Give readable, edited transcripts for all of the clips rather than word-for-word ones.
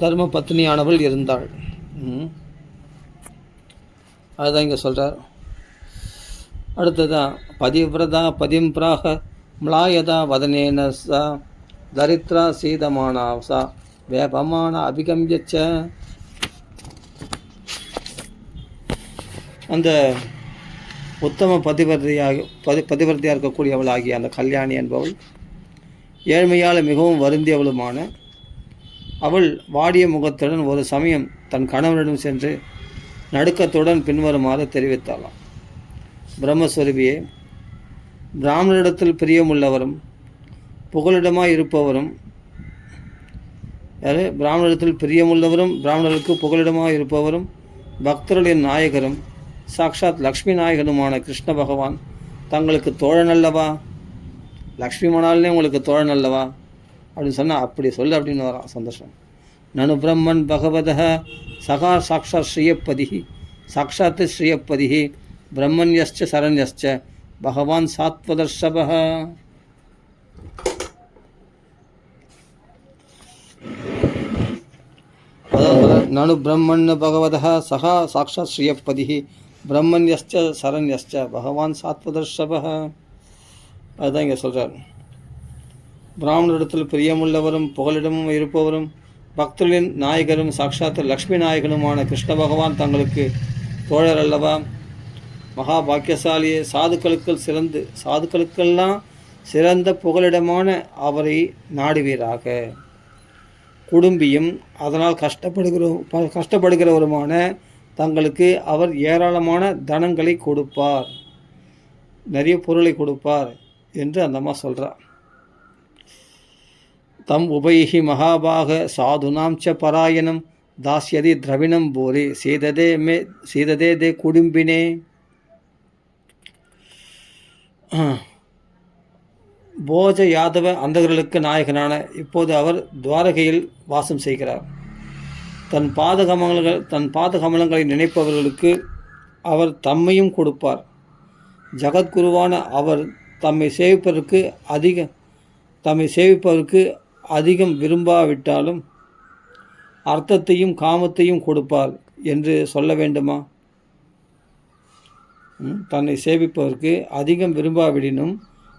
தர்ம பத்னியானவள் இருந்தாள். அதுதான் இங்கே சொல்கிறார். அடுத்ததான் பதிவிரதா பதிம்பிராக மிளாயதா வதனேன சா தரித்ரா சீதமானா சா வேபமான அபிகம்பியச்ச. அந்த உத்தம பதிவிரதையாக இருக்கக்கூடியவள் ஆகிய அந்த கல்யாணி என்பவள் ஏழ்மையால் மிகவும் வருந்தியவளுமான அவள் வாடிய முகத்துடன் ஒரு சமயம் தன் கணவனிடம் சென்று நடுக்கத்துடன் பின்வருமாறு தெரிவித்தாளாம். பிரம்மஸ்வரூபியே, பிராமணரிடத்தில் பிரியமுள்ளவரும் புகலிடமாய் இருப்பவரும் பிராமணரிடத்தில் பிரியமுள்ளவரும் பிராமணருக்கு புகலிடமாக இருப்பவரும் பக்தர்களின் நாயகரும் சாக்ஷாத் லக்ஷ்மி நாயகனுமான கிருஷ்ண பகவான் தங்களுக்கு தோழன் அல்லவா? லக்ஷ்மி மணால்னே உங்களுக்கு தோழன் அல்லவா அப்படின்னு சொன்னால் அப்படி சொல்லு அப்படின்னு வரான். சந்தோஷம். நனு பிரம்மன் பகவத சகா சாக்ஷாத் ஸ்ரீயப்பதி சாக்ஷாத் ஸ்ரீயப்பதி பிரம்மன்யஸ்ச சரண்யஸ்ச பகவான் சாத்வதர்ஷப. நனு பிரம்மன் பகவத சகா சாக்ஷாத் ஸ்ரீயப்பதி பிரம்மன்யஸ்ச சரண்யஸ்ச பகவான் சாத்வதர்ஷப. அதுதான் இங்கே சொல்கிறார். பிராமணரிடத்தில் பிரியமுள்ளவரும் புகலிடமும் இருப்பவரும் பக்தர்களின் நாயகரும் சாக்ஷாத் லக்ஷ்மி நாயகனுமான கிருஷ்ண பகவான் தங்களுக்கு தோழர் அல்லவா? மகா பாக்கியசாலியே, சாதுக்களுக்கெல்லாம் சிறந்த புகலிடமான அவரை நாடுவீராக. குடும்பியும் அதனால் கஷ்டப்படுகிறவருமான தங்களுக்கு அவர் ஏராளமான தனங்களை கொடுப்பார், நிறைய பொருளை கொடுப்பார் என்று அந்த அம்மா சொல்கிறார். தம் உபைஹி மகாபாக சாதுனாம் ச பராயணம் தாஸ்யதி திரவிணம் போரே சீததே தே குடும்பினே. போஜ யாதவ அந்தகர்களுக்கு நாயகனான இப்போது அவர் துவாரகையில் வாசம் செய்கிறார். தன் பாதகமலங்களை நினைப்பவர்களுக்கு அவர் தம்மையும் கொடுப்பார். ஜகத்குருவான அவர் தம்மை சேவிப்பதற்கு அதிகம் விரும்பாவிட்டாலும் அர்த்தத்தையும் காமத்தையும் கொடுப்பார் என்று சொல்ல வேண்டுமா? தன்னை சேவிப்பதற்கு அதிகம் விரும்பாவிடினும்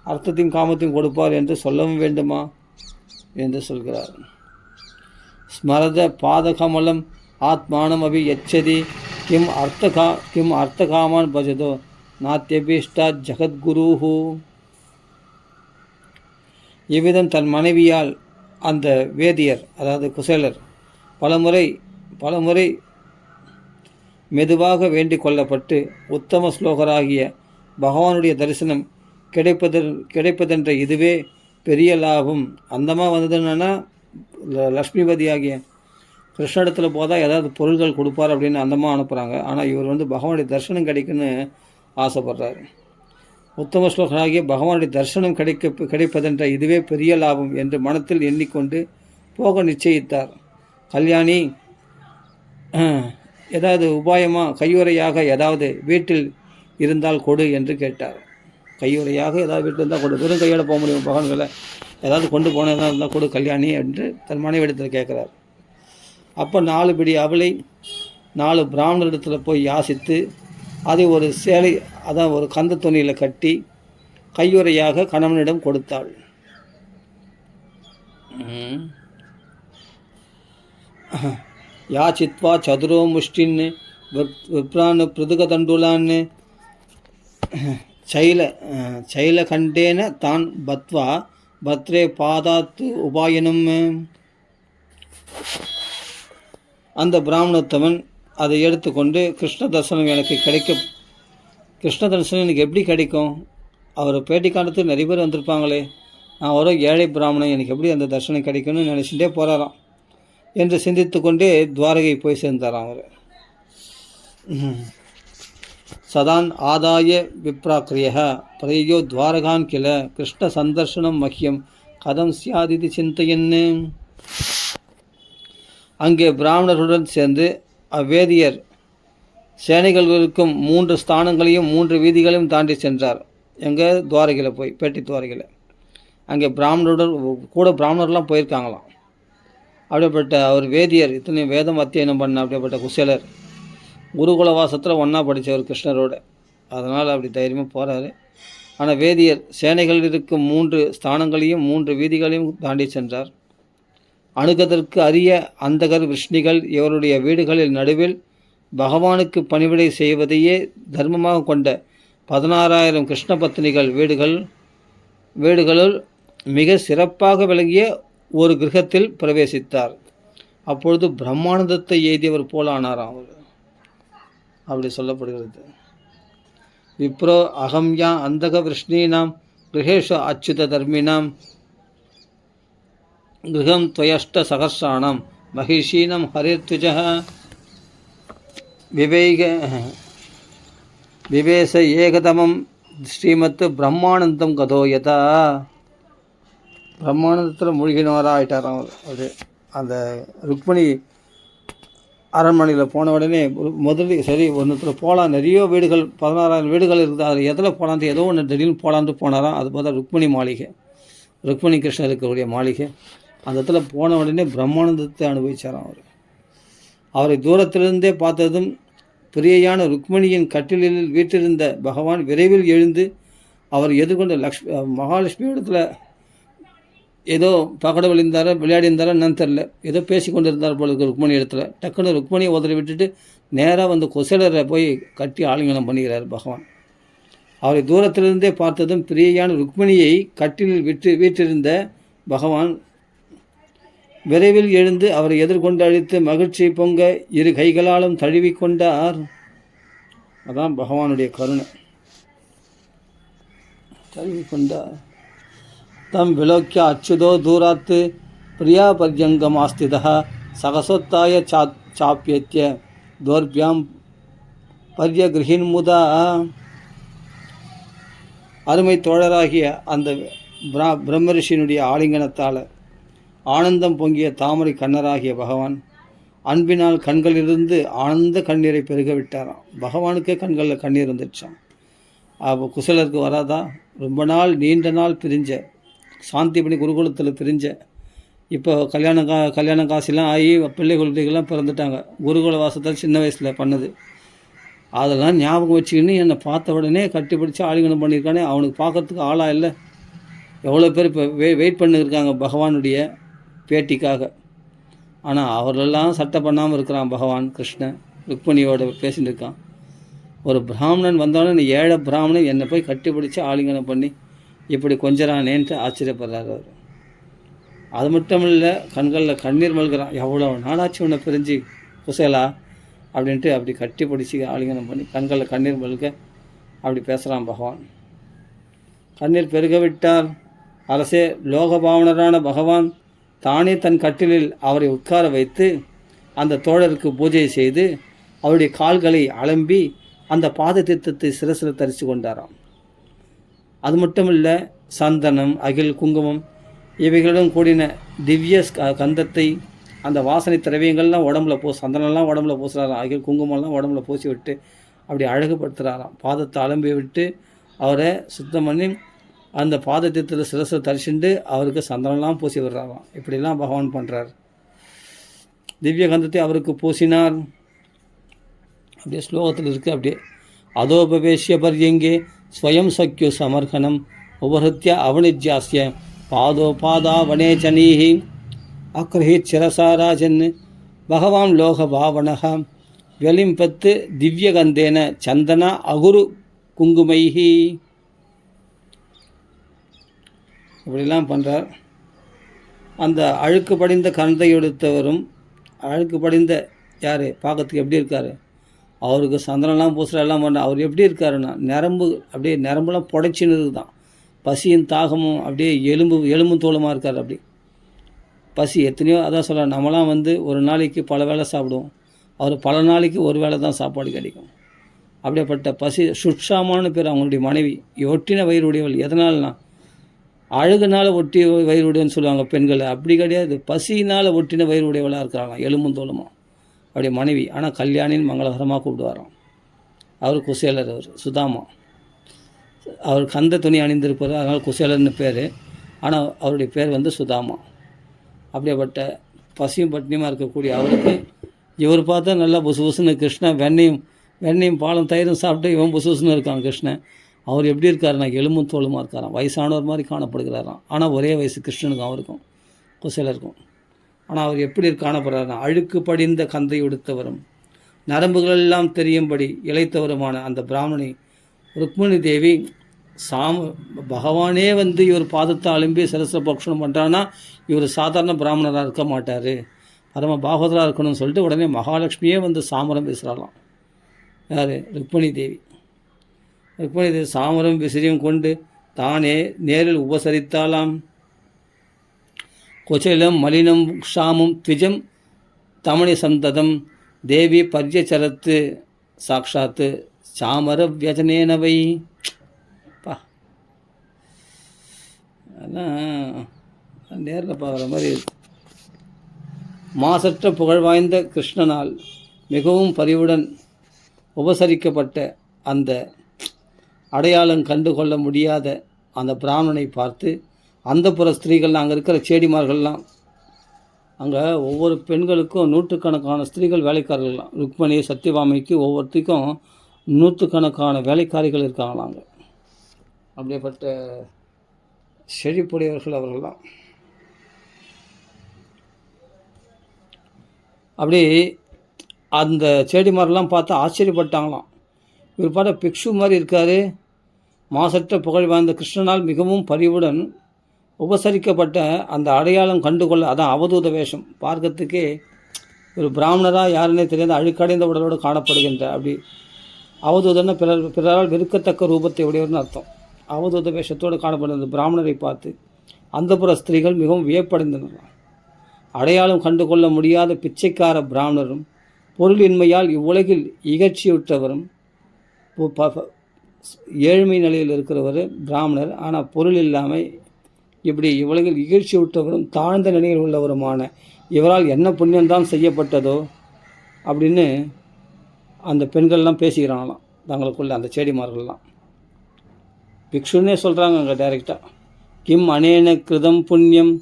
அர்த்தத்தையும் காமத்தையும் கொடுப்பார் என்று சொல்லவும் வேண்டுமா என்று சொல்கிறார். ஸ்மரத பாதகமலம் ஆத்மானம் அபி யச்சதி கிம் அர்த்தகாமான் பஜதோ நாத்தியபீஷ்டா ஜகத்குருஹு. இவ்விதம் தன் மனைவியால் அந்த வேதியர், அதாவது குசேலர், பலமுறை மெதுவாக வேண்டிக் கொள்ளப்பட்டு உத்தம ஸ்லோகராகிய பகவானுடைய தரிசனம் கிடைப்பதென்ற இதுவே பெரிய லாபம். அந்தமாக வந்தது என்னென்னா, லக்ஷ்மிபதி ஆகிய கிருஷ்ணடத்தில் போதால் ஏதாவது பொருள்கள் கொடுப்பார் அப்படின்னு அந்தமாக அனுப்புகிறாங்க. ஆனால் இவர் பகவானுடைய தரிசனம் கிடைக்குன்னு ஆசைப்படுறாரு. உத்தம ஸ்லோகராகிய பகவானுடைய தரிசனம் கிடைப்பதென்ற இதுவே பெரிய லாபம் என்று மனத்தில் எண்ணிக்கொண்டு போக நிச்சயித்தார். கல்யாணி, ஏதாவது உபாயமாக கையுறையாக ஏதாவது வீட்டில் இருந்தால் கொடு என்று கேட்டார். கையுறையாக ஏதாவது வீட்டில் இருந்தால் கொடு, வெறும் கையோட போக முடியும் பகவான்களை, ஏதாவது கொண்டு போனதாக இருந்தால் கொடு கல்யாணி என்று தன் மனைவிடத்தில் கேட்குறார். அப்போ 4 பிடி அவளை 4 பிராமணரிடத்தில் போய் யாசித்து அதை ஒரு சேலை, அதான் ஒரு கந்த துணியில் கட்டி கையுறையாக கணவனிடம் கொடுத்தாள். யாச்சித்வா சதுரோ முஷ்டின் விப்ரான் பிருதுகதண்டுலான் சைலகண்டேன தான் பத்வா பத்ரே பாதாத்து உபாயனம். அந்த பிராமணோத்தமன் அதை எடுத்துக்கொண்டு கிருஷ்ண தரிசனம் எனக்கு எப்படி கிடைக்கும்? அவர் பேட்டி காலத்துக்கு நிறைய பேர் வந்திருப்பாங்களே, நான் ஒரு ஏழை பிராமணன், எனக்கு எப்படி அந்த தரிசனம் கிடைக்கும்னு நினச்சிட்டே போகிறாராம் என்று சிந்தித்து கொண்டே துவாரகை போய் சேர்ந்தாராம். அவர் சதான் ஆதாய விப்ராக்கிரிய பிரயோ துவாரகான் கிள கிருஷ்ண சந்தர்சனம் மஹ்யம் கதம் சியாதிதி சிந்தையன்னு. அங்கே பிராமணர்களுடன் சேர்ந்து அவ்வேதியர் சேனைகள் இருக்கும் 3 ஸ்தானங்களையும் 3 வீதிகளையும் தாண்டி சென்றார். எங்கே? துவாரகையில் போய், பேட்டி துவாரகையில். அங்கே பிராமணர்லாம் போயிருக்காங்களாம். அப்படிப்பட்ட அவர் வேதியர், இத்தனை வேதம் அத்தியனம் பண்ண அப்படிப்பட்ட குசேலர் குருகுல வாசத்தில் ஒன்றா படித்தவர் கிருஷ்ணரோட. அதனால் அப்படி தைரியமாக போகிறாரு. ஆனால் வேதியர் சேனைகள் இருக்கும் 3 ஸ்தானங்களையும் 3 வீதிகளையும் தாண்டி சென்றார். அணுகதற்கு அரிய அந்தகர் விஷ்ணிகள் இவருடைய வீடுகளில் நடுவில் பகவானுக்கு பணிவிடை செய்வதையே தர்மமாக கொண்ட 16,000 கிருஷ்ண பத்னிகள் வீடுகளுள் மிக சிறப்பாக விளங்கிய ஒரு கிரகத்தில் பிரவேசித்தார். அப்பொழுது பிரம்மானந்தத்தை எய்தியவர் போல ஆனாராம் அவர். அப்படி சொல்லப்படுகிறது. விப்ரோ அகம்யா அந்தக விஷ்ணீனாம் கிரகேஷு அச்சுத தர்மினாம் கிரகம் துவயஷ்ட சகசிராணம் மகிஷீனம் ஹரிர்துஜ விவேச ஏகதமம் ஸ்ரீமத் பிரம்மானந்தம் கதோயதா. பிரம்மானந்தத்தில் மூழ்கினவராக ஆயிட்டாராம் அவர். அது அந்த ருக்மணி அரண்மனையில் போன உடனே முதல்ல சரி ஒன்றுத்தில் போகலாம், நிறைய வீடுகள் 16,000 வீடுகள் இருக்குது, அது எதில் போகலான்ட்டு ஏதோ ஒன்று திடீர்னு போகலான்ட்டு போனாராம். அது பார்த்தா ருக்மணி மாளிகை, ருக்மணி கிருஷ்ணர் இருக்கக்கூடிய மாளிகை. அந்த இடத்துல போன உடனே பிரம்மானந்தத்தை அனுபவிச்சாராம் அவர். அவரை தூரத்திலிருந்தே பார்த்ததும் பிரியையான ருக்மணியின் கட்டிலில் வீட்டிருந்த பகவான் விரைவில் எழுந்து அவர் எதிர்கொண்ட மகாலட்சுமி இடத்துல ஏதோ பகட விழுந்தாரோ விளையாடி இருந்தாரோ என்னன்னு தெரில, ஏதோ பேசி கொண்டு இருந்தார் போல ருக்மணி இடத்துல. டக்குன்னு ருக்மணியை உதறி விட்டுட்டு நேராக வந்து குசேலரை போய் கட்டி ஆலிங்கனம் பண்ணுகிறார் பகவான். அவரை தூரத்திலிருந்தே பார்த்ததும் பிரியையான ருக்மணியை கட்டிலில் வீற்றிருந்த பகவான் விரைவில் எழுந்து அவரை எதிர்கொண்டு அழித்து மகிழ்ச்சி பொங்க 2 கைகளாலும் தழுவி கொண்டார். அதான் பகவானுடைய கருணை. தழுவி கொண்டார். தம் விலோக்கிய அச்சுதோ தூராத்து பிரியா பர்யங்கமாஸ்திதா சகசோத்தாய சாப்பியத்திய தோர்பியாம் பர்யகிருஹின்முதா. அருமை தோழராகிய அந்த பிரம்மரிஷியினுடைய ஆலிங்கனத்தால் ஆனந்தம் பொங்கிய தாமரை கண்ணராகிய பகவான் அன்பினால் கண்களிலிருந்து ஆனந்த கண்ணீரை பெருக விட்டாராம். பகவானுக்கே கண்களில் கண்ணீர் வந்துடுச்சான். அப்போ குசலருக்கு வராதா? ரொம்ப நாள் நீண்ட நாள் பிரிஞ்ச சாந்திபணி குருகுலத்தில் பிரிஞ்ச, இப்போ கல்யாணம் காசுலாம் ஆகி பிள்ளை குழந்தைகள்லாம் பிறந்துட்டாங்க. குருகுல வாசத்தில் சின்ன வயசில் பண்ணது அதெல்லாம் ஞாபகம் வச்சுக்கின்னு என்னை பார்த்த உடனே கட்டிப்பிடிச்சு ஆலிங்கனம் பண்ணியிருக்கானே, அவனுக்கு பார்க்கறதுக்கு ஆளாக இல்லை. எவ்வளோ பேர் இப்போ வெயிட் பண்ணியிருக்காங்க பகவானுடைய பேட்டிக்காக. ஆனால் அவரெல்லாம் சட்டை பண்ணாமல் இருக்கிறான் பகவான் கிருஷ்ணன். ருக்மணியோட பேசிட்டு இருக்கான். ஒரு பிராமணன் வந்தாலும் ஏழை பிராமணன் என்னை போய் கட்டிப்பிடிச்சு ஆலிங்கனம் பண்ணி இப்படி கொஞ்சறானேன்ட்டு ஆச்சரியப்படுறாரு அவர். அது மட்டும் இல்லை, கண்களில் கண்ணீர் மல்கிறான். எவ்வளோ நாளாச்சு உன்னை பிரிஞ்சு குசேலா அப்படின்ட்டு அப்படி கட்டி பிடிச்சி ஆலிங்கனம் பண்ணி கண்களில் கண்ணீர் மல்க அப்படி பேசுகிறான் பகவான். கண்ணீர் பெருக விட்டார். அரசே, லோகபாவனரான பகவான் தானே தன் கட்டிலில் அவரை உட்கார வைத்து அந்த தோழருக்கு பூஜை செய்து அவருடைய கால்களை அலம்பி அந்த பாத தீர்த்தத்தை சிரசில் தரித்து கொண்டாராம். அது மட்டும் இல்லை, சந்தனம், அகில், குங்குமம் இவைகளுடன் கூடின திவ்ய கந்தத்தை அந்த வாசனை திரவியங்கள்லாம் உடம்புல சந்தனம்லாம் உடம்புல பூசுகிறாராம். அகில் குங்குமம்லாம் உடம்புல பூசி விட்டு அப்படி அழகுபடுத்துகிறாராம். பாதத்தை அலம்பி விட்டு அவரை சுத்தம் பண்ணி அந்த பாதத்தில் சிரசில் தரிச்சுண்டு அவருக்கு சந்தனம்லாம் பூசி விடுறாராம். இப்படிலாம் பகவான் பண்ணுறார். திவ்ய கந்தத்தை அவருக்கு பூசினார். அப்படியே ஸ்லோகத்தில் இருக்குது. அப்படியே அதோபவேஷ்ய பர்யங்கே ஸ்வயம் சக்யு சமர்கணம் உபஹத்ய அவனிஜ்யாஸ்ய பாதா வனேச்சனீஹி அக்ரஹித் சிரசாராஜன் பகவான் லோக பாவனக வெளிம்பத்து திவ்யகந்தேன சந்தன அகுரு குங்குமைஹி. இப்படிலாம் பண்ணுறார். அந்த அழுக்கு படிந்த கந்தை எடுத்தவரும் அழுக்கு படிந்த யார் பார்க்கறதுக்கு எப்படி இருக்கார்? அவருக்கு சந்தனம்லாம் பூசுகிற எல்லாம் பண்ண அவர் எப்படி இருக்காருன்னா நரம்பு அப்படியே நரம்புலாம் புடைச்சின்னு இருக்குதான். பசியும் தாகமும் அப்படியே எலும்பும் தோலுமாக இருக்கார். அப்படி பசி எத்தனையோ, அதான் சொல்ல, நம்மளாம் ஒரு நாளைக்கு பல வேளை சாப்பிடுவோம். அவர் பல நாளைக்கு ஒரு வேளை தான் சாப்பாடு கிடைக்கும். அப்படியேப்பட்ட பசி சுட்சாமான பேர் அவங்களுடைய மனைவி. ஒட்டின வயிறு உடையவள். எதனால்னா அழுகுனால ஒட்டி வயிறு உடையன்னு சொல்லுவாங்க பெண்களை. அப்படி கிடையாது, பசியினால் ஒட்டின வயிறு உடையவளாக இருக்கிறாங்களாம், எலும்பும் தோலுமா அப்படியே மனைவி. ஆனால் கல்யாணின்னு மங்களகரமாக கூப்பிடுவாராம். அவர் குசேலர். அவர் சுதாமா. அவர் கந்த துணி அணிந்திருப்பார், அதனால் குசேலர்னு பேர். ஆனால் அவருடைய பேர் சுதாமா. அப்படியேப்பட்ட பசியும் பட்டினியுமாக இருக்கக்கூடிய அவருக்கு இவர் பார்த்தா நல்லா புசு புசுன்னு கிருஷ்ணன் வெண்ணையும் பாலும் தயிரும் சாப்பிட்டு இவன் புசு புசுன்னு இருக்கான் கிருஷ்ணன். அவர் எப்படி இருக்காருன்னா எலும்பும் தோலுமாக இருக்காராம், வயசானவர் மாதிரி காணப்படுகிறாராம். ஆனால் ஒரே வயசு கிருஷ்ணனுக்கும் அவருக்கும் குசலருக்கும். ஆனால் அவர் எப்படி காணப்படுறாருன்னா அழுக்கு படிந்த கந்தை உடுத்தவரும் நரம்புகளெல்லாம் தெரியும்படி இளைத்தவருமான அந்த பிராமணி ருக்மிணி தேவி பகவானே வந்து இவர் பாதத்தை அலும்பி சரஸ்வ பக்ஷணம் பண்ணுறான்னா இவர் சாதாரண பிராமணராக இருக்க மாட்டார், பரம பாகவதராக இருக்கணும்னு சொல்லிட்டு உடனே மகாலட்சுமியே வந்து சாமரம் பேசுகிறாளாம். யார்? ருக்மிணி தேவி. ருக்மிணி தேவி சாமரம் விசிறியும் கொண்டு தானே நேரில் உபசரித்தாலாம். கொச்சலம் மலினம் க்ஷாமும் த்விஜம் தமணி சந்ததம் தேவி பர்யச்சரத்து சாட்சாத்து சாமர வியஜனேனவை. பா அதான் நேரில் பார்க்குற மாதிரி. மாசற்ற புகழ் வாய்ந்த கிருஷ்ணனால் மிகவும் பரிவுடன் உபசரிக்கப்பட்ட அந்த அடையாளம் கண்டு கொள்ள முடியாத அந்த பிராமணனை பார்த்து அந்த புற ஸ்திரீகள்லாம் அங்கே இருக்கிற சேடிமார்கள்லாம், அங்கே ஒவ்வொரு பெண்களுக்கும் நூற்றுக்கணக்கான ஸ்திரீகள் வேலைக்காரர்கள்லாம், ருக்மணி சத்தியபாமைக்கு ஒவ்வொருத்திக்கும் நூற்றுக்கணக்கான வேலைக்காரிகள் இருக்காங்களாங்க. அப்படிப்பட்ட செழிப்புடையவர்கள் அவர்கள்லாம். அப்படி அந்த செடிமாரெலாம் பார்த்து ஆச்சரியப்பட்டாங்களாம். இவர் பாட்ட பிக்ஷு மாதிரி இருக்கார், மாசற்ற புகழ் வாய்ந்த கிருஷ்ணனால் மிகவும் பரிவுடன் உபசரிக்கப்பட்ட அந்த அடையாளம் கண்டுகொள்ள, அதான் அவதூத வேஷம், பார்க்கறதுக்கே ஒரு பிராமணராக யாருன்னே தெரியாத அழுக்கடைந்த உடலோடு காணப்படுகின்ற அப்படி அவதூதன்னா பிறரால் வெறுக்கத்தக்க ரூபத்தை உடையவர்னு அர்த்தம். அவதூத வேஷத்தோடு காணப்படுகிற பிராமணரை பார்த்து அந்தப்புற ஸ்திரீகள் மிகவும் வியப்படைந்தனர். அடையாளம் கண்டுகொள்ள முடியாத பிச்சைக்கார பிராமணரும் பொருளின்மையால் இவ்வுலகில் இகழ்ச்சியுற்றவரும், ஏழ்மை நிலையில் இருக்கிறவர் பிராமணர், ஆனால் பொருள் இல்லாமல் இப்படி இவ்வுலகில் இகழ்ச்சி விட்டவரும் தாழ்ந்த நிலையில் உள்ளவருமான இவரால் என்ன புண்ணியம்தான் செய்யப்பட்டதோ அப்படின்னு அந்த பெண்கள்லாம் பேசிக்கிறாங்களாம் தங்களுக்குள்ள, அந்த செடிமார்கள்லாம். பிக்ஷுன்னே சொல்கிறாங்க அங்கே டைரெக்டாக. கிம் அனேன கிருதம் புண்ணியம்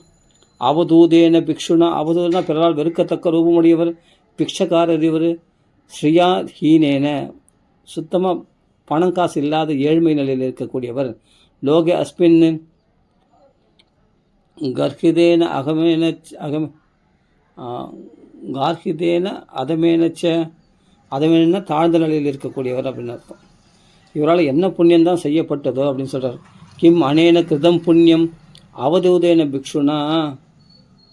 அவதூதேன பிக்ஷுனா, அவதூதனா பிறரால் வெறுக்கத்தக்க ரூபமுடையவர், பிக்ஷக்காரர் இவர், ஸ்ரீயா ஹீனேன சுத்தமாக பணம் காசு இல்லாத ஏழ்மை நிலையில் இருக்கக்கூடியவர், லோகே அஸ்மின் கர்ஹிதேன கார்ஹிதேன அதமேன தாழ்ந்த நிலையில் இருக்கக்கூடியவர் அப்படின்னு அர்த்தம். இவரால் என்ன புண்ணியம்தான் செய்யப்பட்டதோ அப்படின்னு சொல்கிறார். கிம் அனேன கிருதம் புண்ணியம் அவதூதேன பிக்ஷுனா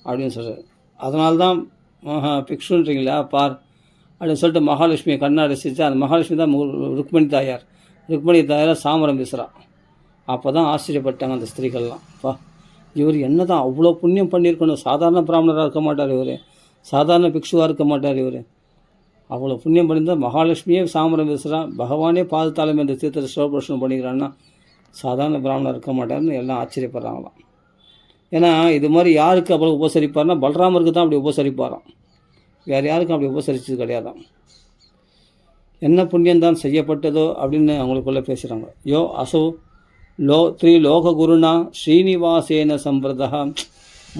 அப்படின்னு சொல்கிறார். அதனால்தான் பிக்ஷுன்றீங்களா பார் அப்படின்னு சொல்லிட்டு மகாலட்சுமியை கண்ணாடிச்சு. அந்த மகாலட்சுமி தான் ருக்மணி தாயாரை சாமரம் பேசுகிறா. அப்போ தான் ஆச்சரியப்பட்டாங்க அந்த ஸ்திரீகள்லாம். இவர் என்ன தான் அவ்வளோ புண்ணியம் பண்ணியிருக்கணும், சாதாரண பிராமணராக இருக்க மாட்டார் இவர், சாதாரண பிக்ஷுவாக இருக்க மாட்டார் இவர், அவ்வளோ புண்ணியம் பண்ணியிருந்தால் மகாலட்சுமியே சாமரம் பேசுகிறான், பகவானே பாதத்தாலும் இந்த தீர்த்தத்தை சிவபுருஷனம் பண்ணிக்கிறான்னா சாதாரண பிராமணர் இருக்க மாட்டார்னு எல்லாம் ஆச்சரியப்படுறாங்களாம். ஏன்னா இது மாதிரி யாருக்கு அவ்வளோ உபசரிப்பார்னா பலராமருக்கு தான் அப்படி உபசரிப்பாராம், வேறு யாருக்கும் அப்படி உபசரித்தது கிடையாதான். என்ன புண்ணியம்தான் செய்யப்பட்டதோ அப்படின்னு அவங்களுக்குள்ளே பேசுகிறாங்க. யோ அசோ த்ரீலோக குருனா ஸ்ரீனிவாசேன சம்பிரதா,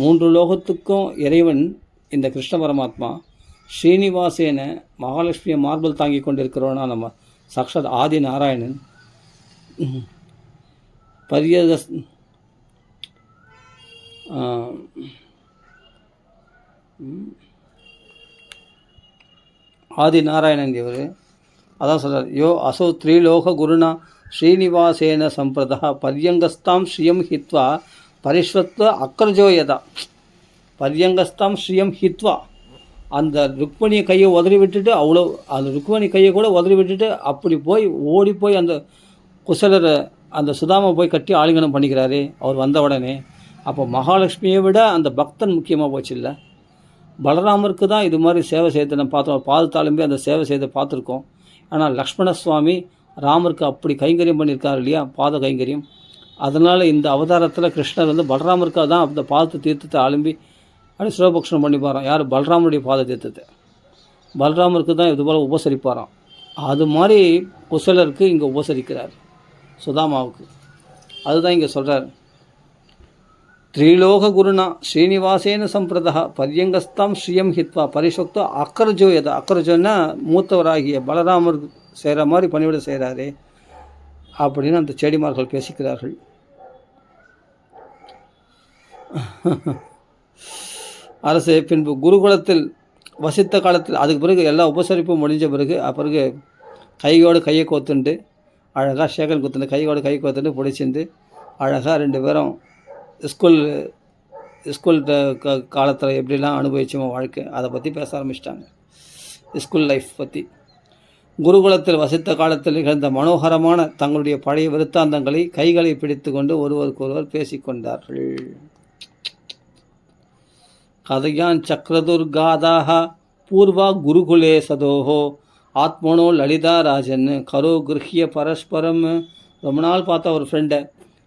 3 லோகத்துக்கும் இறைவன் இந்த கிருஷ்ண பரமாத்மா ஸ்ரீனிவாசேன மகாலட்சுமியை மார்பல் தாங்கி கொண்டிருக்கிறவனா நம்ம சாக்ஷாத் ஆதி நாராயணன். ஆதி நாராயணன் இவர் அதான் சொல்கிறார். யோ அசோ த்ரீலோக குருனா ஸ்ரீனிவாசேன சம்பிரதா பர்யங்கஸ்தாம் ஸ்ரீயம் ஹித்வா பரிஷ்வத்வ அக்ரஜோயதா. பர்யங்கஸ்தாம் ஸ்ரீயம் ஹித்வா, அந்த ருக்மணியை கையை உதறி விட்டுட்டு, அவ்வளோ அந்த ருக்மணி கையை கூட உதறி விட்டுட்டு அப்படி போய் ஓடி போய் அந்த குசலரை அந்த சுதாமை போய் கட்டி ஆலிங்கனம் பண்ணிக்கிறாரு அவர் வந்த உடனே. அப்போ மகாலட்சுமியை விட அந்த பக்தன் முக்கியமாக போச்சு இல்லை. பலராமருக்கு தான் இது மாதிரி சேவை செய்து நம்ம பார்த்தோம், பாதத்தாலுமே அந்த சேவை செய்து பார்த்துருக்கோம். ஆனால் லக்ஷ்மண சுவாமி ராமருக்கு அப்படி கைங்கரியம் பண்ணியிருக்காரு இல்லையா, பாத கைங்கரியம். அதனால் இந்த அவதாரத்தில் கிருஷ்ணர் வந்து பலராமருக்காக தான் அந்த பாத தீர்த்தத்தை அலும்பி அப்படி சிவபக்ஷணம் பண்ணி பாரான். யார்? பலராமருடைய பாத தீர்த்தத்தை பலராமருக்கு தான் இது போல் உபசரிப்பாராம். அது மாதிரி குசலருக்கு இங்கே உபசரிக்கிறார் சுதாமாவுக்கு. அதுதான் இங்கே சொல்கிறார். த்ரீலோக குருணா ஸ்ரீனிவாசேன சம்பிரதா பரியங்கஸ்தாம் ஸ்ரீயம் ஹித்வா பரிசோக்தோ அக்கரஜோ எது அக்கரஜோன்னா மூத்தவராகிய பலராமர் செய்கிற மாதிரி பணிவிட செய்கிறாரே அப்படின்னு அந்த செடிமார்கள் பேசிக்கிறார்கள். அரசு பின்பு குருகுலத்தில் வசித்த காலத்தில் அதுக்கு பிறகு எல்லா உபசரிப்பும் முடிஞ்ச பிறகு கையோடு கையை கோத்துண்டு அழகாக சேகன் குத்துண்டு கையோடு கை கோத்துண்டு பிடிச்சிண்டு அழகாக 2 பேரும் ஸ்கூல் காலத்தில் எப்படிலாம் அனுபவிச்சோமோ வாழ்க்கை அதை பற்றி பேச ஆரம்பிச்சிட்டாங்க. ஸ்கூல் லைஃப் பற்றி. குருகுலத்தில் வசித்த காலத்தில் நிகழ்ந்த மனோகரமான தங்களுடைய பழைய விருத்தாந்தங்களை கைகளை பிடித்து கொண்டு ஒருவருக்கொருவர் பேசிக்கொண்டார்கள். கதையான் சக்கரதுர்காதாக பூர்வா குருகுலே சதோஹோ ஆத்மனோ லலிதா ராஜன் கரோ கிருஹிய பரஸ்பரம். ரொம்ப நாள் பார்த்தா ஒரு ஃப்ரெண்டை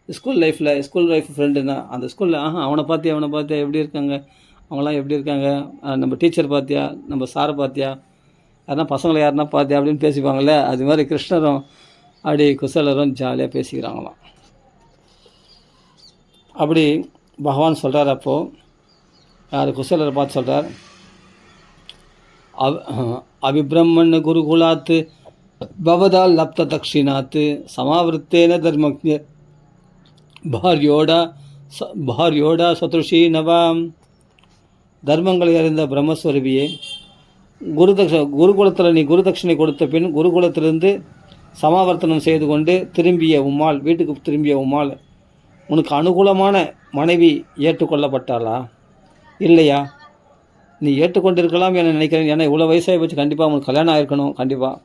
ஸ்கூல் லைஃப் ஃப்ரெண்டுன்னா அந்த ஸ்கூலில் அவனை பார்த்தியா எப்படி இருக்காங்க, அவங்களாம் எப்படி இருக்காங்க, நம்ம டீச்சர் பார்த்தியா, நம்ம சாரை பார்த்தியா, யாருன்னா பசங்களை யாருன்னா பார்த்தியா அப்படின்னு பேசிப்பாங்களே, அது மாதிரி கிருஷ்ணரும் அப்படி குசலரும் ஜாலியாக பேசிக்கிறாங்களாம். அப்படி பகவான் சொல்கிறார். அப்போது யார் குசலரை பார்த்து சொல்கிறார், அபிபிரம்மன் குருகுலாத்து பவதால் லப்த தக்ஷிணாத்து சமாவிருத்தேன தர்மஜ பாரியோடா சத்ருஷி நவாம். தர்மங்களை அறிந்த பிரம்மஸ்வரூபியே, குருகுலத்தில் நீ குருதட்சிணை கொடுத்த பின் குருகுலத்திலிருந்து சமாவர்த்தனம் செய்து கொண்டு வீட்டுக்கு திரும்பிய உம்மாள் உனக்கு அனுகூலமான மனைவி ஏற்றுக்கொள்ளப்பட்டாளா இல்லையா? நீ ஏற்றுக்கொண்டிருக்கலாம் என நினைக்கிறேன். ஏன்னா இவ்வளோ வயசாகி வச்சு கண்டிப்பாக உனக்கு கல்யாணம் ஆகிருக்கணும் கண்டிப்பாக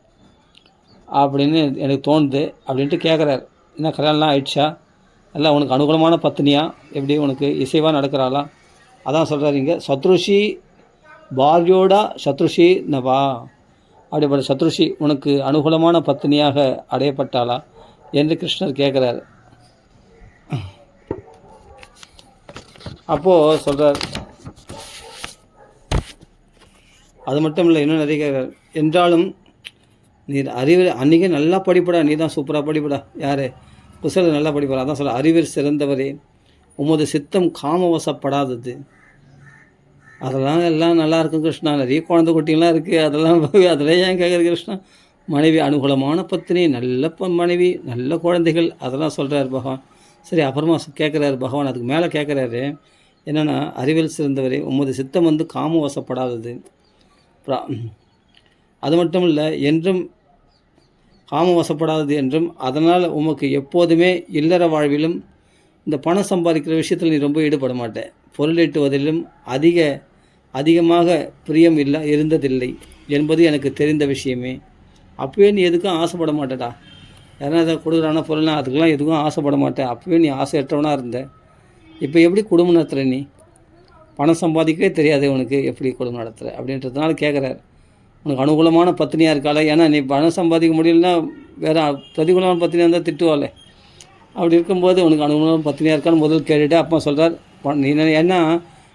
அப்படின்னு எனக்கு தோணுது அப்படின்ட்டு கேட்குறாரு. என்ன கல்யாணம்லாம் ஆயிடுச்சா, எல்லாம் உனக்கு அனுகூலமான பத்னியா, எப்படி உனக்கு இசைவாக நடக்கிறாளா? அதான் சொல்கிறாரு இங்கே, சத்ருஷி பாரியோடா சத்ருஷி நவா. அப்படிப்பட்ட சத்ருஷி உனக்கு அனுகூலமான பத்னியாக அடையப்பட்டாளா என்று கிருஷ்ணர் கேட்குறாரு. அப்போது சொல்கிறார், அது மட்டும் இல்லை, இன்னும் நிறைய கேட்குறார். என்றாலும் நீ அன்றைக்கே நல்லா படிப்படா, நீ தான் சூப்பராக படிப்படா. யார்? குசலர் நல்லா படிப்பார். அதான் சொல்ல, அறிவில் சிறந்தவரே, உமது சித்தம் காமவசப்படாதது. அதெல்லாம் எல்லாம் நல்லா இருக்கும் கிருஷ்ணா, நிறைய குழந்தை குட்டிங்களாம் இருக்குது, அதெல்லாம் ஏன் கேட்குறது கிருஷ்ணா? மனைவி அனுகூலமான பத்னி, நல்ல மனைவி, நல்ல குழந்தைகள், அதெல்லாம் சொல்கிறார் பகவான். சரி, அப்புறமா கேட்குறாரு பகவான். அதுக்கு மேலே கேட்குறாரு என்னென்னா, அறிவில் சிறந்தவரே, உமது சித்தம் காமவசப்படாதது. அது மட்டும் இல்லை, என்றும் காமவசப்படாதது என்றும், அதனால் உமக்கு எப்போதுமே இல்லற வாழ்விலும் இந்த பணம் சம்பாதிக்கிற விஷயத்தில் நீ ரொம்ப ஈடுபட மாட்டேன். பொருளீட்டுவதிலும் அதிகமாக பிரியம் இருந்ததில்லை என்பது எனக்கு தெரிந்த விஷயமே. அப்போவே நீ எதுக்கும் ஆசைப்பட மாட்டேடா. யாரா அதை கொடுக்குறானா பொருள்னா அதுக்கெல்லாம் எதுக்கும் ஆசைப்பட மாட்டேன். அப்போவே நீ ஆசையற்றவனாக இருந்த. இப்போ எப்படி குடும்பம் நடத்துகிற? நீ பணம் சம்பாதிக்கவே தெரியாது உனக்கு, எப்படி குடும்பம் நடத்துகிற அப்படின்றதுனால கேட்குறாரு. உனக்கு அனுகூலமான பத்னியாக இருக்காளே, ஏன்னா நீ பணம் சம்பாதிக்க முடியலன்னா வேறு பிரதிகூலமான பத்னியாக இருந்தால் திட்டுவாளே. அப்படி இருக்கும்போது உனக்கு அனுகூலமான பத்னியாக இருக்கான்னு முதல் கேட்டுட்டு அப்பா சொல்கிறார், நீ ஏன்னா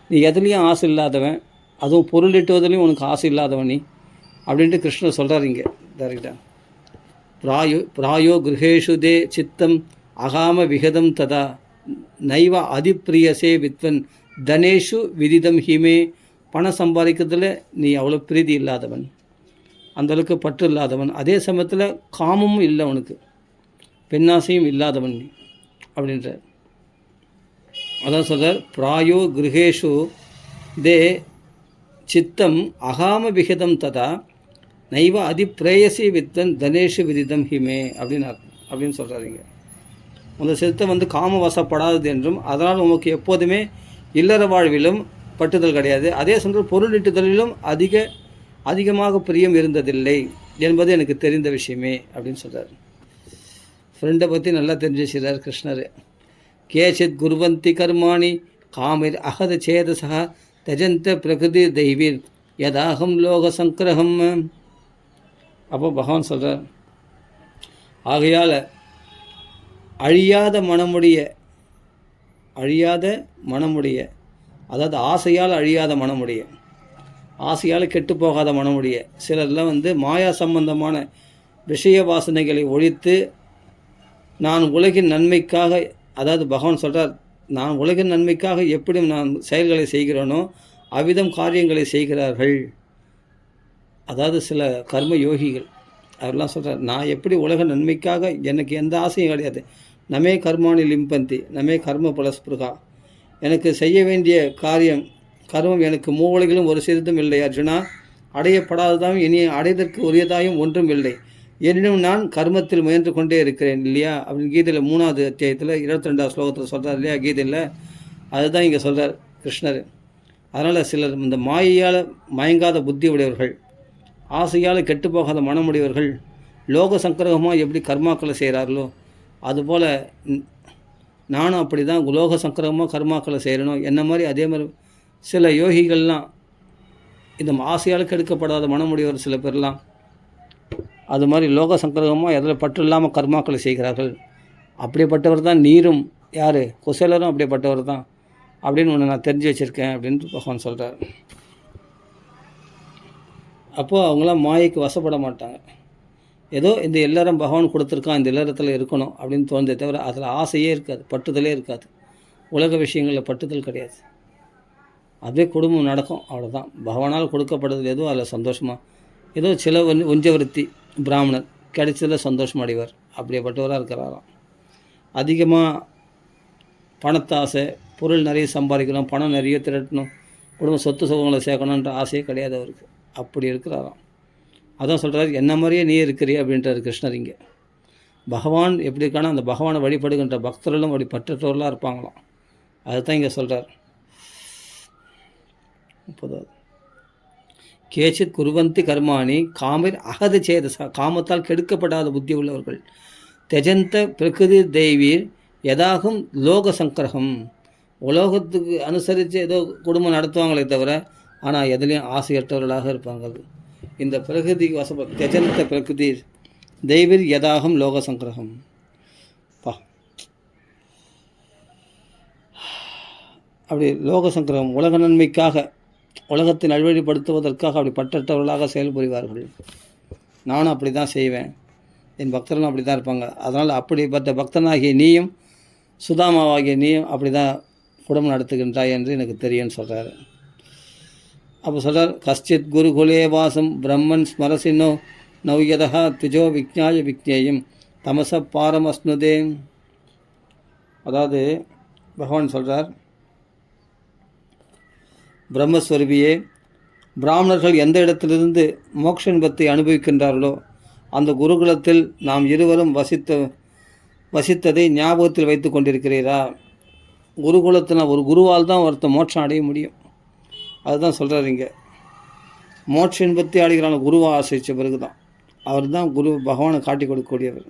நீ எதுலேயும் ஆசை இல்லாதவன், அதுவும் பொருள் ஈட்டுவதிலையும் உனக்கு ஆசை இல்லாதவன் நீ அப்படின்ட்டு கிருஷ்ணர் சொல்கிறார் இங்கே டேரெக்டாக. பிராயோ கிரகேஷு தே சித்தம் அகாம விகதம் ததா நைவ அதிப்பிரியசே வித்வன் தனேஷு விதிதம் ஹிமே. பணம் சம்பாதிக்கிறதுல நீ அவ்வளோ பிரீதி இல்லாதவன், அந்தளவுக்கு பற்று இல்லாதவன், அதே சமயத்தில் காமமும் இல்லை உனக்கு, பெண்ணாசையும் இல்லாதவன் நீ அப்படின்ற. அதான் சொல்கிறார், பிராயோ கிரகேஷு தே சித்தம் அகாம விகிதம் ததா நைவ அதிப்பிரேயசி வித்தன் தனேஷு விதிதம் ஹிமே அப்படின்னு சொல்கிறாருங்க. உந்த சித்தம் காமவசப்படாதது என்றும், அதனால் உமக்கு எப்போதுமே இல்லற வாழ்விலும் பட்டுதல் கிடையாது, அதே சமயம் பொருளீட்டுதலிலும் அதிகமாக பிரியம் இருந்ததில்லை என்பது எனக்கு தெரிந்த விஷயமே அப்படின்னு சொல்கிறார். ஃப்ரெண்டை பற்றி நல்லா தெரிஞ்சு வச்சுக்கிறார் கிருஷ்ணர். கேச்சித் குருவந்தி கர்மாணி காமிர் அகத சேதசா தஜந்த பிரகிருதி தெய்வீர் யதாகம் லோக சங்கிரகம். அப்போ பகவான் சொல்கிறார், ஆகையால் அழியாத மனமுடைய அதாவது ஆசையால் அழியாத மனமுடைய, ஆசையால் கெட்டு போகாத மனமுடைய சிலர்லாம் மாயா சம்பந்தமான விஷய வாசனைகளை ஒழித்து நான் உலகின் நன்மைக்காக, அதாவது பகவான் சொல்கிறார், நான் உலகின் நன்மைக்காக எப்படி நான் செயல்களை செய்கிறேனோ அவ்விதம் காரியங்களை செய்கிறார்கள். அதாவது சில கர்ம யோகிகள் அவரெல்லாம் சொல்கிறார், நான் எப்படி உலக நன்மைக்காக எனக்கு எந்த ஆசையும் கிடையாது. நமே கர்மானி லிம்பந்தி நமே கர்ம பலஸ்பிருகா. எனக்கு செய்ய வேண்டிய கர்மம் எனக்கு மூவலைகளும் ஒரு சிறிதும் இல்லை அர்ஜுனா. அடையப்படாததாகவும் இனி அடைதற்கு உரியதாயும் ஒன்றும் இல்லை. எனினும் நான் கர்மத்தில் முயன்று கொண்டே இருக்கிறேன் இல்லையா அப்படின்னு கீதையில் 3வது அத்தியாயத்தில் 22வது ஸ்லோகத்தில் சொல்கிறார் இல்லையா கீதையில். அதுதான் இங்கே சொல்கிறார் கிருஷ்ணர். அதனால் சிலர் இந்த மாயையால் மயங்காத புத்தி உடையவர்கள், ஆசையால் கெட்டுப்போகாத மனமுடையவர்கள் லோக சங்கிரகமாக எப்படி கர்மாக்களை செய்கிறார்களோ அதுபோல் நானும் அப்படி தான் லோக சங்கிரகமாக கர்மாக்களை செய்கிறனும். என்ன மாதிரி அதே மாதிரி சில யோகிகள்லாம் இந்த ஆசையால் கெடுக்கப்படாத மனமுடையவர் சில பேர்லாம் அது மாதிரி லோக சங்கிரகமாக எதில் பற்று இல்லாமல் கர்மாக்களை செய்கிறார்கள். அப்படிப்பட்டவர் தான் நீரும் யார் குசேலரும் அப்படிப்பட்டவர் தான் அப்படின்னு ஒன்று நான் தெரிஞ்சு வச்சுருக்கேன் அப்படின்ட்டு பகவான் சொல்கிறார். அப்போது அவங்களாம் மாயைக்கு வசப்பட மாட்டாங்க. ஏதோ இந்த எல்லாரும் பகவான் கொடுத்துருக்கான், இந்த இல்லறத்தில் இருக்கணும் அப்படின்னு தோன்றதே தவிர அதில் ஆசையே இருக்காது, பட்டுதலே இருக்காது. உலக விஷயங்களில் பட்டுதல் கிடையாது. அதே குடும்பம் நடக்கும், அவ்வளோதான். பகவானால் கொடுக்கப்படுறது எதுவும் அதில் சந்தோஷமாக ஏதோ சில உஞ்சவருத்தி பிராமணர் கிடைச்சதில் சந்தோஷம் அடைவார். அப்படியேப்பட்டவராக இருக்கிறாராம். அதிகமாக பணத்தாசை, பொருள் நிறைய சம்பாதிக்கணும், பணம் நிறைய திரட்டணும், குடும்ப சொத்து சுகங்களை சேர்க்கணுன்ற ஆசையே கிடையாது அவருக்கு. அப்படி இருக்கிறாராம். அதான் சொல்கிறார், என்ன மாதிரியே நீ இருக்கிறிய அப்படின்றார் கிருஷ்ணர் இங்கே. பகவான் எப்படி இருக்கானா அந்த பகவானை வழிபடுகின்ற பக்தர்களும் அப்படி பற்றற்றவர்களாக இருப்பாங்களாம். அதுதான் இங்கே சொல்கிறார். 30வது கேச்சித் குருவந்தி கர்மாணி காமிர் அகத சேதசா. காமத்தால் கெடுக்கப்படாத புத்தி உள்ளவர்கள் தெஜந்த பிரகிருதி தெய்வீர் எதாகும் லோக சங்கிரகம். உலோகத்துக்கு அனுசரித்து ஏதோ குடும்பம் நடத்துவாங்களே தவிர ஆனால் எதுலேயும் ஆசையற்றவர்களாக இருப்பாங்க. இந்த பிரகிருதிக்கு வசப்ப தெஜந்த பிரகிருதி தெய்வீர் எதாகும் லோக சங்கிரகம். அப்படி லோக சங்கிரகம் உலக நன்மைக்காக உலகத்தை நல்வழிப்படுத்துவதற்காக அப்படி பற்றற்றவர்களாக செயல்புரிவார்கள். நானும் அப்படி தான் செய்வேன், என் பக்தர்களும் அப்படி தான் இருப்பாங்க. அதனால் அப்படிப்பட்ட பக்தனாகிய நீயும் சுதாமாவாகிய நீயும் அப்படி தான் குடும்பம் நடத்துகின்றாய் என்று எனக்கு தெரியும்னு சொல்கிறாரு. அப்போ சொல்கிறார், கஷ்டித் குருகுலே வாசம் பிரம்மன் ஸ்மரசினோ நவ்யதா திஜோ விக்ஞாய விக்ஞேயம் தமச பாரமஸ்னுதே. அதாவது பகவான் சொல்கிறார், பிரம்மஸ்வரூபியே, பிராமணர்கள் எந்த இடத்திலிருந்து மோட்ச இன்பத்தை அனுபவிக்கின்றார்களோ அந்த குருகுலத்தில் நாம் இருவரும் வசித்ததை ஞாபகத்தில் வைத்து கொண்டிருக்கிறீரா? குருகுலத்தில் ஒரு குருவால் தான் ஒருத்தர் மோட்சம் அடைய முடியும். அதுதான் சொல்கிறார் இங்கே. மோட்ச இன்பத்தை அடைகிறான குருவை ஆசிரித்த பிறகு தான் அவர் தான் குரு பகவானை காட்டி கொடுக்கக்கூடியவர்.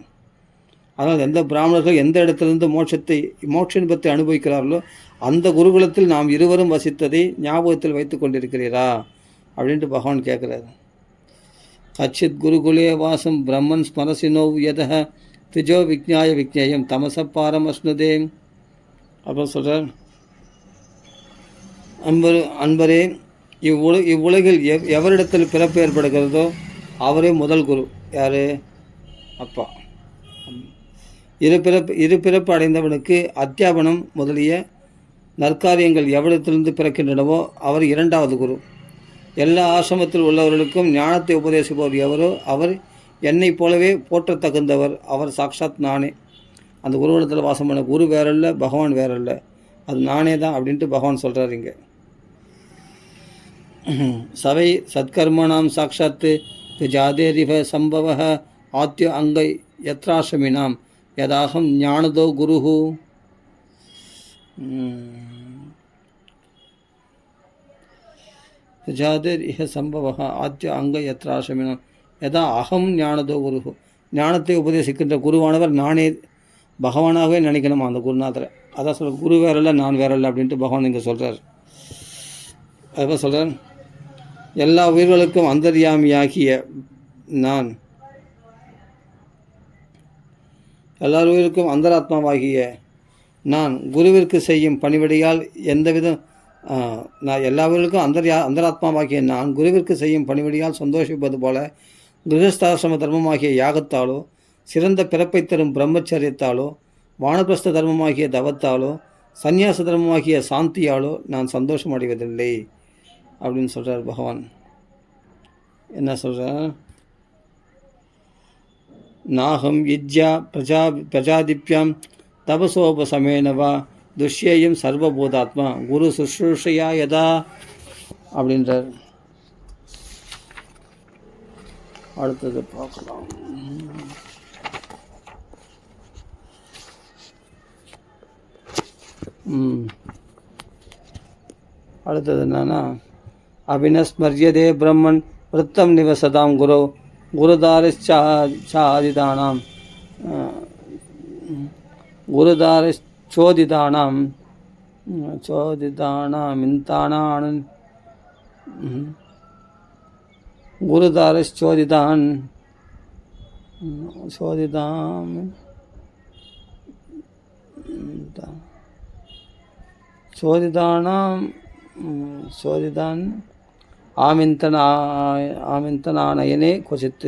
அதனால் எந்த பிராமணர்கள் எந்த இடத்திலிருந்து மோட்ச இன்பத்தை அனுபவிக்கிறார்களோ அந்த குருகுலத்தில் நாம் இருவரும் வசித்ததை ஞாபகத்தில் வைத்து கொண்டிருக்கிறீரா அப்படின்ட்டு பகவான் கேட்குறாரு. கச்சித் குருகுலே வாசம் பிரம்மன் ஸ்மரசினோ யத திஜோ விக்ஞாய விக்ஞேயம் தமச பாரமஸ்னுதே. அப்புறம் சொல்கிறார், அன்பரே, இவ்வுலகில் எவரிடத்தில் பிறப்பு ஏற்படுகிறதோ அவரே முதல் குரு. யார்? அப்பா. இரு பிறப்பு அடைந்தவனுக்கு அத்தியாபனம் முதலிய நற்காரியங்கள் எவ்விடத்திலிருந்து பிறக்கின்றனவோ அவர் 2வது குரு. எல்லா ஆசிரமத்தில் உள்ளவர்களுக்கும் ஞானத்தை உபதேசிப்பவர் எவரோ அவர் என்னை போலவே போற்றத்தகுந்தவர். அவர் சாக்ஷாத் நானே. அந்த குருகுலத்தில் வாசம் பண்ண குரு வேறல்ல, பகவான் வேறல்ல, அது நானே தான் அப்படின்ட்டு பகவான் சொல்கிறார் இங்கே. சவை சத்கர்மணாம் சாட்சாத்து ஜாதேரிவ சம்பவ ஆத்ய அங்கை யத்ராசமினாம் யதாகம் ஞானதோ குருஹு. ஜாதேர் இஹ சம்பவ ஆத்ய அங்க யத்ராசமினாம் யதா அகம் ஞானதோ குருஹு. ஞானத்தை உபதேசிக்கின்ற குருவானவர் நானே பகவானாகவே நினைக்கணுமா அந்த குருநாதரை. அதான் சொல்ல, குரு வேறல்ல நான் வேறல்ல அப்படின்ட்டு பகவான் இங்கே சொல்கிறார். அதுதான் சொல்கிறார், எல்லா உயிர்களுக்கும் அந்தர்யாமியாகிய நான், எல்லா உயிருக்கும் அந்தராத்மாவாகிய நான் குருவிற்கு செய்யும் பணிவிடையால் எந்தவிதம் நான் எல்லா உயிருக்கும் அந்தராத்மாவாகிய நான் குருவிற்கு செய்யும் பணிவிடையால் சந்தோஷிப்பது போல கிரகஸ்தாசிரம தர்மமாகிய யாகத்தாலோ, சிறந்த பிறப்பை தரும் பிரம்மச்சரியத்தாலோ, வானப்பிரஸ்த தர்மமாகிய தவத்தாலோ, சந்நியாச தர்மமாகிய சாந்தியாலோ நான் சந்தோஷம் அடைவதில்லை அப்படின்னு சொல்கிறார் பகவான். என்ன சொல்கிறார்? நாகம் யுஜ்யா பிரஜாதிப்யாம் தபசோபசமேனவா துஷ்யேயம் சர்வபூதாத்மா குரு சுஷ்ரூஷையா யதா அப்படின்றார். அடுத்தது பார்க்கலாம். அடுத்தது என்னன்னா, அபினஸ்மர்யதே பிரம்மன் விருத்தம் நிவசதாம் குரு குருதாரிச்சாதிதானாம் குருதாரிச்சோதிதானாம் இந்தானான் குருதாரிச்சோதிதான் சோதிதாம் சோதிதானாம் சோதிதான் ஆமிந்தனானயனே क्वचित्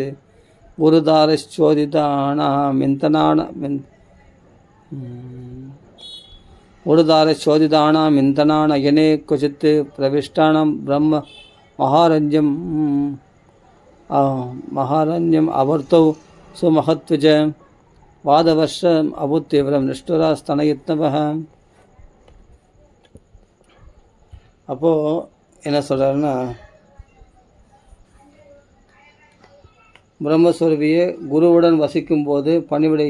गुरुदारश्चोदितानामिन्दनानयने क्वचित् प्रविष्टानां ब्रह्म महारण्यम् अवर्तौ सुमहत्वज वादवर्षम् अभूतीव्रं निष्ठुरास्तनयत्नवः. அப்போது என்ன சொல்கிறாருன்னா, பிரம்மஸ்வரூபியே குருவுடன் வசிக்கும்போது பணிவிடை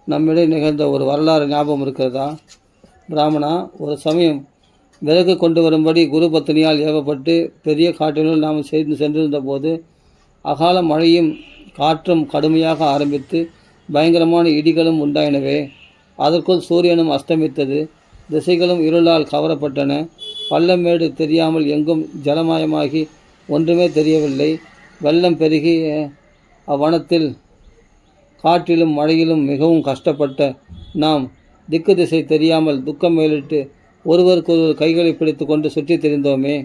நம்மிடையே நிகழ்ந்த ஒரு வரலாறு ஞாபகம் இருக்கிறதா? பிராமணா, ஒரு சமயம் விறகு கொண்டு வரும்படி குரு பத்தினியால் ஏவப்பட்டு பெரிய காட்டினுள் நாம் சென்றிருந்த போது அகால மழையும் காற்றும் கடுமையாக ஆரம்பித்து பயங்கரமான இடிகளும் உண்டாயினவே. அதற்குள் சூரியனும் அஸ்தமித்தது. திசைகளும் இருளால் கவரப்பட்டன. பள்ளமேடு தெரியாமல் எங்கும் ஜலமயமாகி ஒன்றுமே தெரியவில்லை. வெள்ளம் பெருகி அவ்வனத்தில் காற்றிலும் மழையிலும் மிகவும் கஷ்டப்பட்ட நாம் திக்கு திசை தெரியாமல் துக்கம் மேலிட்டு ஒருவருக்கொருவர் கைகளை பிடித்து கொண்டு சுற்றி திரிந்தோமே.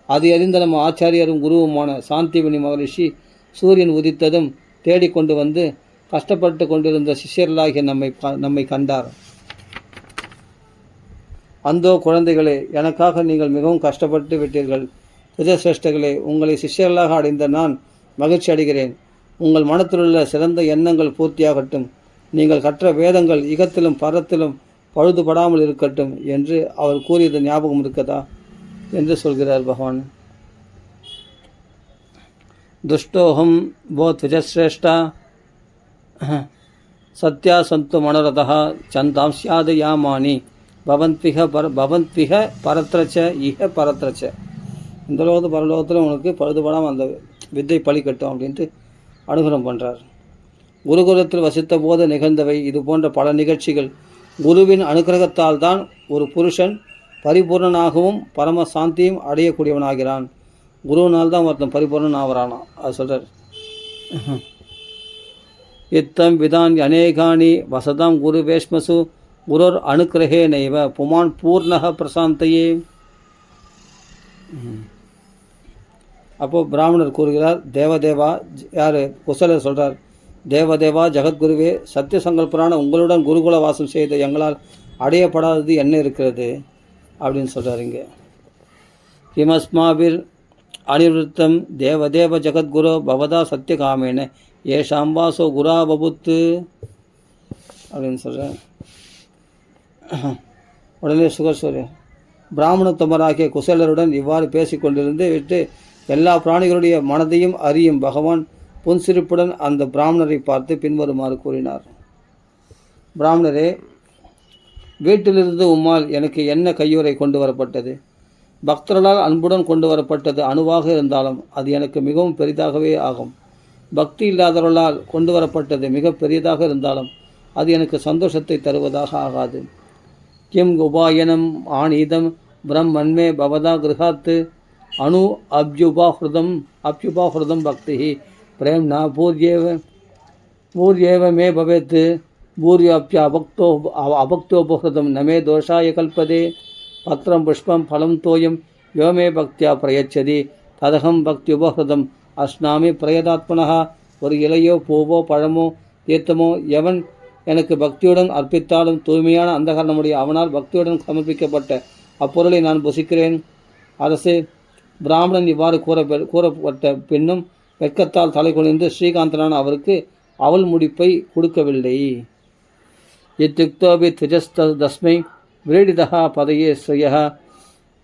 அது அறிந்த நம்ம ஆச்சாரியரும் குருவுமான சாந்திமணி மகரிஷி சூரியன் உதித்ததும் தேடிக்கொண்டு வந்து கஷ்டப்பட்டு கொண்டிருந்த சிஷ்யர்களாகிய நம்மை கண்டார். அந்தோ குழந்தைகளே, எனக்காக நீங்கள் மிகவும் கஷ்டப்பட்டு விட்டீர்கள். புஜசிரேஷ்டர்களே, உங்களை சிஷ்யர்களாக அடைந்த நான் மகிழ்ச்சி அடைகிறேன். உங்கள் மனத்திலுள்ள சிறந்த எண்ணங்கள் பூர்த்தியாகட்டும். நீங்கள் கற்ற வேதங்கள் இகத்திலும் பரத்திலும் பழுதுபடாமல் இருக்கட்டும் என்று அவர் கூறியது ஞாபகம் இருக்கதா என்று சொல்கிறார் பகவான். துஷ்டோகம் போ துஜசிரேஷ்டா சத்யா சந்து மனோரதா சந்தாம்சியாதயாமானி பவந்த்விக பரத்ரச்ச இஹ பரத்ரச்ச. இந்த லோகத்து பரலோகத்தில் உனக்கு பழுதுபடாமல் அந்த வித்தை பழிக்கட்டும் அப்படின்ட்டு அனுகிரகம் பண்ணுறார். குருகுலத்தில் வசித்த போது நிகழ்ந்தவை இது போன்ற பல நிகழ்ச்சிகள். குருவின் அனுகிரகத்தால் தான் ஒரு புருஷன் பரிபூர்ணனாகவும் பரம சாந்தியும் அடையக்கூடியவனாகிறான். குருவினால் தான் ஒருத்தன் பரிபூர்ணன் ஆகிறானா. அது சொல்கிறார். இத்தம் விதான் அநேகானி வசதாம் குரு வேஷ்மசு குரோர் அனுக்கிரகே நைவ புமான் பூர்ணக பிரசாந்தையே. அப்போது பிராமணர் கூறுகிறார், தேவதேவா, யார் குசலர் சொல்கிறார், தேவதேவா ஜெகத்குருவே, சத்திய சங்கல்பரான உங்களுடன் குருகுல வாசம் செய்த எங்களால் அடையப்படாதது என்ன இருக்கிறது அப்படின்னு சொல்கிறார். இங்கே கிமஸ்மாபிர் அனிருத்தம் தேவதேவ ஜெகத்குரு பவதா சத்தியகாமேன ஏஷாம்பாசோ குரா பபுத்து அப்படின்னு சொல்கிறேன். உடனே சுகர்ஸ்வரர் பிராமணத்தமராகிய குசலருடன் இவ்வாறு பேசிக்கொண்டிருந்து விட்டு எல்லா பிராணிகளுடைய மனதையும் அறியும் பகவான் புன்சிரிப்புடன் அந்த பிராமணரை பார்த்து பின்வருமாறு கூறினார். பிராமணரே, வீட்டிலிருந்து உம்மால் எனக்கு என்ன கையுறை கொண்டு வரப்பட்டது? பக்தர்களால் அன்புடன் கொண்டு வரப்பட்டது அணுவாக இருந்தாலும் அது எனக்கு மிகவும் பெரிதாகவே ஆகும். பக்தி இல்லாதவர்களால் கொண்டு வரப்பட்டது மிக பெரியதாக இருந்தாலும் அது எனக்கு சந்தோஷத்தை தருவதாக ஆகாது. கிம் உபாயனம் ஆனீதம் பிரம்மன்மே பவதா கிருஹாத்து அணு அப்யுபாஹிருதம் பக்தி பிரேம்னா பூர்யேவ மே பவேத் பூர்யாப்ய அபக்தோபஹிருதம் நமே தோஷாய கல்பதே பத்திரம் புஷ்பம் பலம் தோயம் யோமே பக்தியா பிரயச்சதி ததகம் பக்தி உபஹிருதம் அஸ்னாமி பிரயதாத்மனஹா. ஒரு இலையோ பூவோ பழமோ தீர்த்தமோ எவன் எனக்கு பக்தியுடன் அர்ப்பித்தாலும் தூய்மையான அந்தகரணமுடைய அவனால் பக்தியுடன் சமர்ப்பிக்கப்பட்ட அப்பொருளை நான் புசிக்கிறேன். அரசே, பிராமணன் இவ்வாறு கூறப்பட்ட பின்னும் வெட்கத்தால் தலை குனிந்து ஸ்ரீகாந்தனான அவருக்கு அவள் முடிப்பை கொடுக்கவில்லை. இத்யுக்தோபி திஜஸ்தஸ்மை விரீடிதா பதையே ஸ்ரீய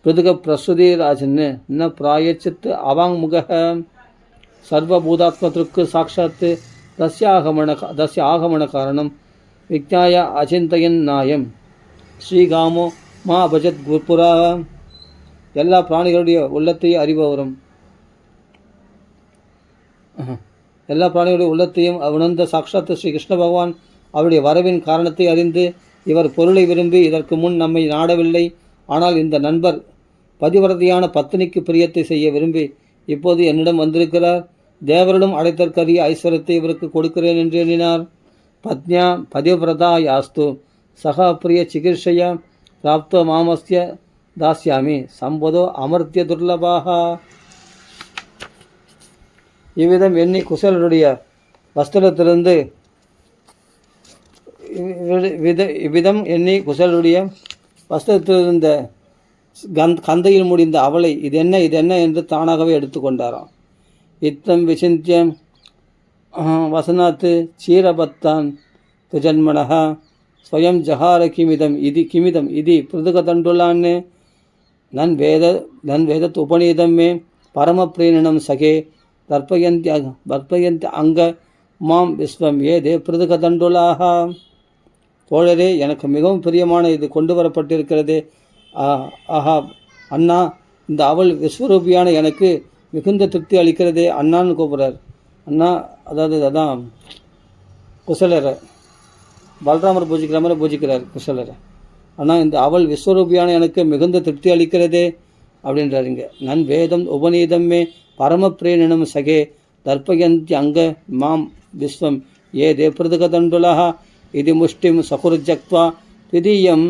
பிருதுக பிரசுதிராஜன் ந பிராயச்சித் அவாங்முக சர்வபூதாத்மத்திற்கு சாட்சாத்து தஸ்ய ஆகமன காரணம் விஜ்ஞாய அச்சிந்தயன் நாயம் ஸ்ரீகாமோ மா அபஜத் குர்புரா. எல்லா பிராணிகளுடைய உள்ளத்தையும் அறிபவரும் எல்லா பிராணிகளுடைய உள்ளத்தையும் உணர்ந்த சாட்சாத்து ஸ்ரீ கிருஷ்ண பகவான் அவருடைய வரவின் காரணத்தை அறிந்து இவர் பொருளை விரும்பி இதற்கு முன் நம்மை நாடவில்லை. ஆனால் இந்த நண்பர் பதிவரதியான பத்தினிக்கு பிரியத்தை செய்ய விரும்பி இப்போது என்னிடம் வந்திருக்கிறார். தேவரிடம் அடைத்தற்கரிய ஐஸ்வர்யத்தை இவருக்கு கொடுக்கிறேன் என்று எண்ணினார். பத்னியா பதிவிரதா யாஸ்து சகா பிரிய சிகிச்சையா பிராப்தோ மாமஸ்ய தாஸ்யாமி சம்போதோ அமர்த்திய துர்லபாக. இவ்விதம் எண்ணி குசலருடைய வஸ்திரத்திலிருந்து வஸ்திரத்திலிருந்த கந்தையில் முடிந்த அவளை இது என்ன என்று தானாகவே எடுத்துக்கொண்டாராம். இத்தம் விசிந்தியம் வசனாத்து சீரபத்தான் துஜன்மனः ஸ்வயம் ஜஹார கிமிதம் இது பிருதுகதண்டுலான்னு நன் வேதத் உபநீதம் மே பரமப்பிரேணினம் சகே தர்ப்பயந்தி அங்க மாம் விஸ்வம் ஏதே பிருதுகதண்டுலாக. தோழரே, எனக்கு மிகவும் பிரியமான இது கொண்டு வரப்பட்டிருக்கிறது. ஆஹா அண்ணா, இந்த அவள் விஸ்வரூபியான எனக்கு மிகுந்த திருப்தி அளிக்கிறதே. அண்ணான்னு கூப்பிட்றார். அண்ணா அதான் குசலரை பலராமர் பூஜிக்கிற மாதிரி பூஜிக்கிறார் குசலரை. ஆனால் இந்த அவள் விஸ்வரூபியான எனக்கு மிகுந்த திருப்தி அளிக்கிறதே அப்படின்றாருங்க. நன் வேதம் உபநீதமே பரமப்பிரேணினம் சகே தர்ப்பயந்தி அங்க மாம் விஸ்வம் ஏதே பிருதுகதண்டுலா இது முஷ்டிம் சகுர்ஜக்வா திதியம்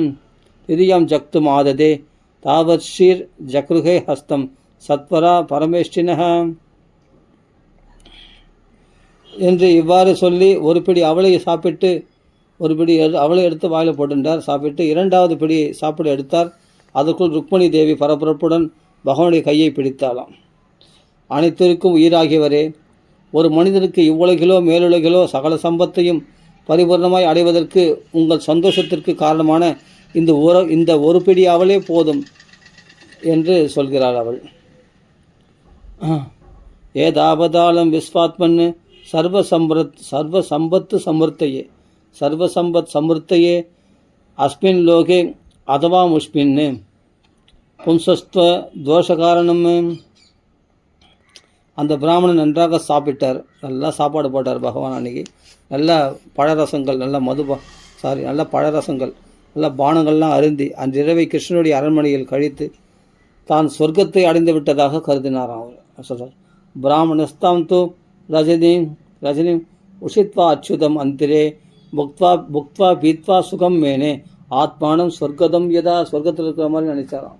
ஜக்தும் ஆததே தாவத் ஷீர் ஜக்ருகே ஹஸ்தம் சத்வரா பரமேஷ்டினஹ என்று இவ்வாறு சொல்லி ஒரு பிடி அவளை சாப்பிட்டு ஒரு பிடி அவளை எடுத்து வாயில் போட்டுட்டார். சாப்பிட்டு இரண்டாவது பிடி சாப்பிட எடுத்தார். அதற்குள் ருக்மணி தேவி பரபரப்புடன் பகவானுடைய கையை பிடித்தாளாம். அனைத்திற்கும் உயிராகியவரே, ஒரு மனிதனுக்கு இவ்வுலகிலோ மேலுலகிலோ சகல சம்பத்தையும் பரிபூர்ணமாய் அடைவதற்கு உங்கள் சந்தோஷத்திற்கு காரணமான இந்த ஒரு பிடி அவளே போதும் என்று சொல்கிறாள் அவள். ஏதாபதாலம் விஸ்வாத்மன் சர்வசம்பத் சமிருத்தையே அஸ்மின் லோகே அதவா முஷ்மின் பும்சஸ்துவ தோஷகாரணம். அந்த பிராமணன் நன்றாக சாப்பிட்டார். நல்லா சாப்பாடு போட்டார் பகவான் அன்னைக்கு. நல்ல பழரசங்கள், நல்ல பழரசங்கள், நல்ல பானங்கள்லாம் அருந்தி அன்றிரவை கிருஷ்ணனுடைய அரண்மனையில் கழித்து தான் சொர்க்கத்தை அடைந்து விட்டதாக கருதினாராம் அவர். சொல்கிறார், பிராமணஸ்தாம் தூ ரஜினி உஷித்வா அச்சுதம் அந்திரே புக்த்வா பீத்வா சுகம் மேனே ஆத்மானம் சொர்க்கதம் யதா. சொர்க்கத்தில் இருக்கிற மாதிரி நினைச்சாராம்.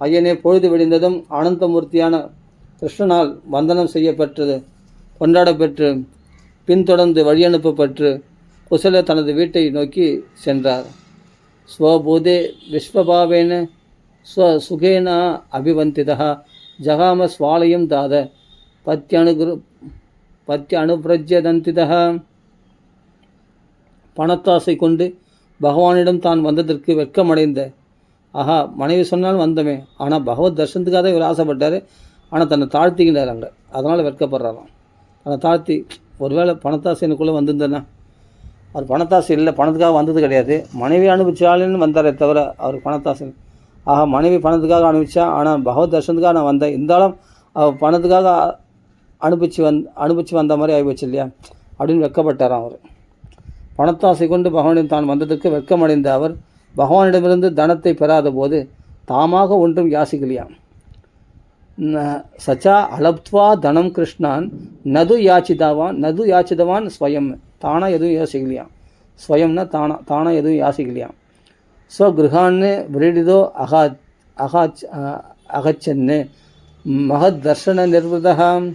ஐயனே, பொழுது விடிந்ததும் ஆனந்தமூர்த்தியான கிருஷ்ணனால் வந்தனம் செய்யப்பட்டது கொண்டாடப்பெற்று பின்தொடர்ந்து வழியனுப்பப்பட்டு குசல தனது வீட்டை நோக்கி சென்றார். ஸ்வபூதே விஸ்வபாவேன சுகேன அபிவந்திதா ஜகாம ஸ்வாலயம் தாத பத்தியனுபிரஜ்யதந்திதா. பணத்தாசை கொண்டு பகவானிடம் தான் வந்ததற்கு வெட்கமடைந்த மனைவி சொன்னால் வந்தமே. ஆனால் பகவத் தர்சனத்துக்காக தான் இவர் ஆசைப்பட்டார். ஆனால் தன்னை தாழ்த்திக்கிட்டார் அங்கே. அதனால் வெட்கப்படுறாராம். தன்னை தாழ்த்தி, ஒருவேளை பணத்தாசை எனக்குள்ளே வந்திருந்தேன்னா, அவர் பணத்தாசை இல்லை, பணத்துக்காக வந்தது கிடையாது. மனைவி அனுப்பிச்சாலுன்னு வந்தாரே தவிர அவர் பணத்தாசை. மனைவி பணத்துக்காக அனுப்பிச்சா, ஆனால் பகவத் தர்சனத்துக்காக நான் வந்தேன். இருந்தாலும் அவர் பணத்துக்காக அனுப்பிச்சு வந்த மாதிரி ஆகிப்போச்சு இல்லையா அப்படின்னு வெட்கப்பட்டாராம் அவர். பணத்தாசை கொண்டு பகவானிடம் தான் வந்ததற்கு வெட்கமடைந்த அவர் பகவானிடமிருந்து தனத்தை பெறாத போது தாமாக ஒன்றும் யாசிக்கலையாம். சச்சா அலப்த்வா தனம் கிருஷ்ணான் நது யாச்சிதவான் ஸ்வயம். தானாக எதுவும் யோசிக்கலையாம். ஸ்வயம்னா தானாக எதுவும் யாசிக்கலையாம். ஸ்வகிருஹான்னு விரீடிதோ அகச்சன்னு மகத் தர்ஷன நிர்வதம்.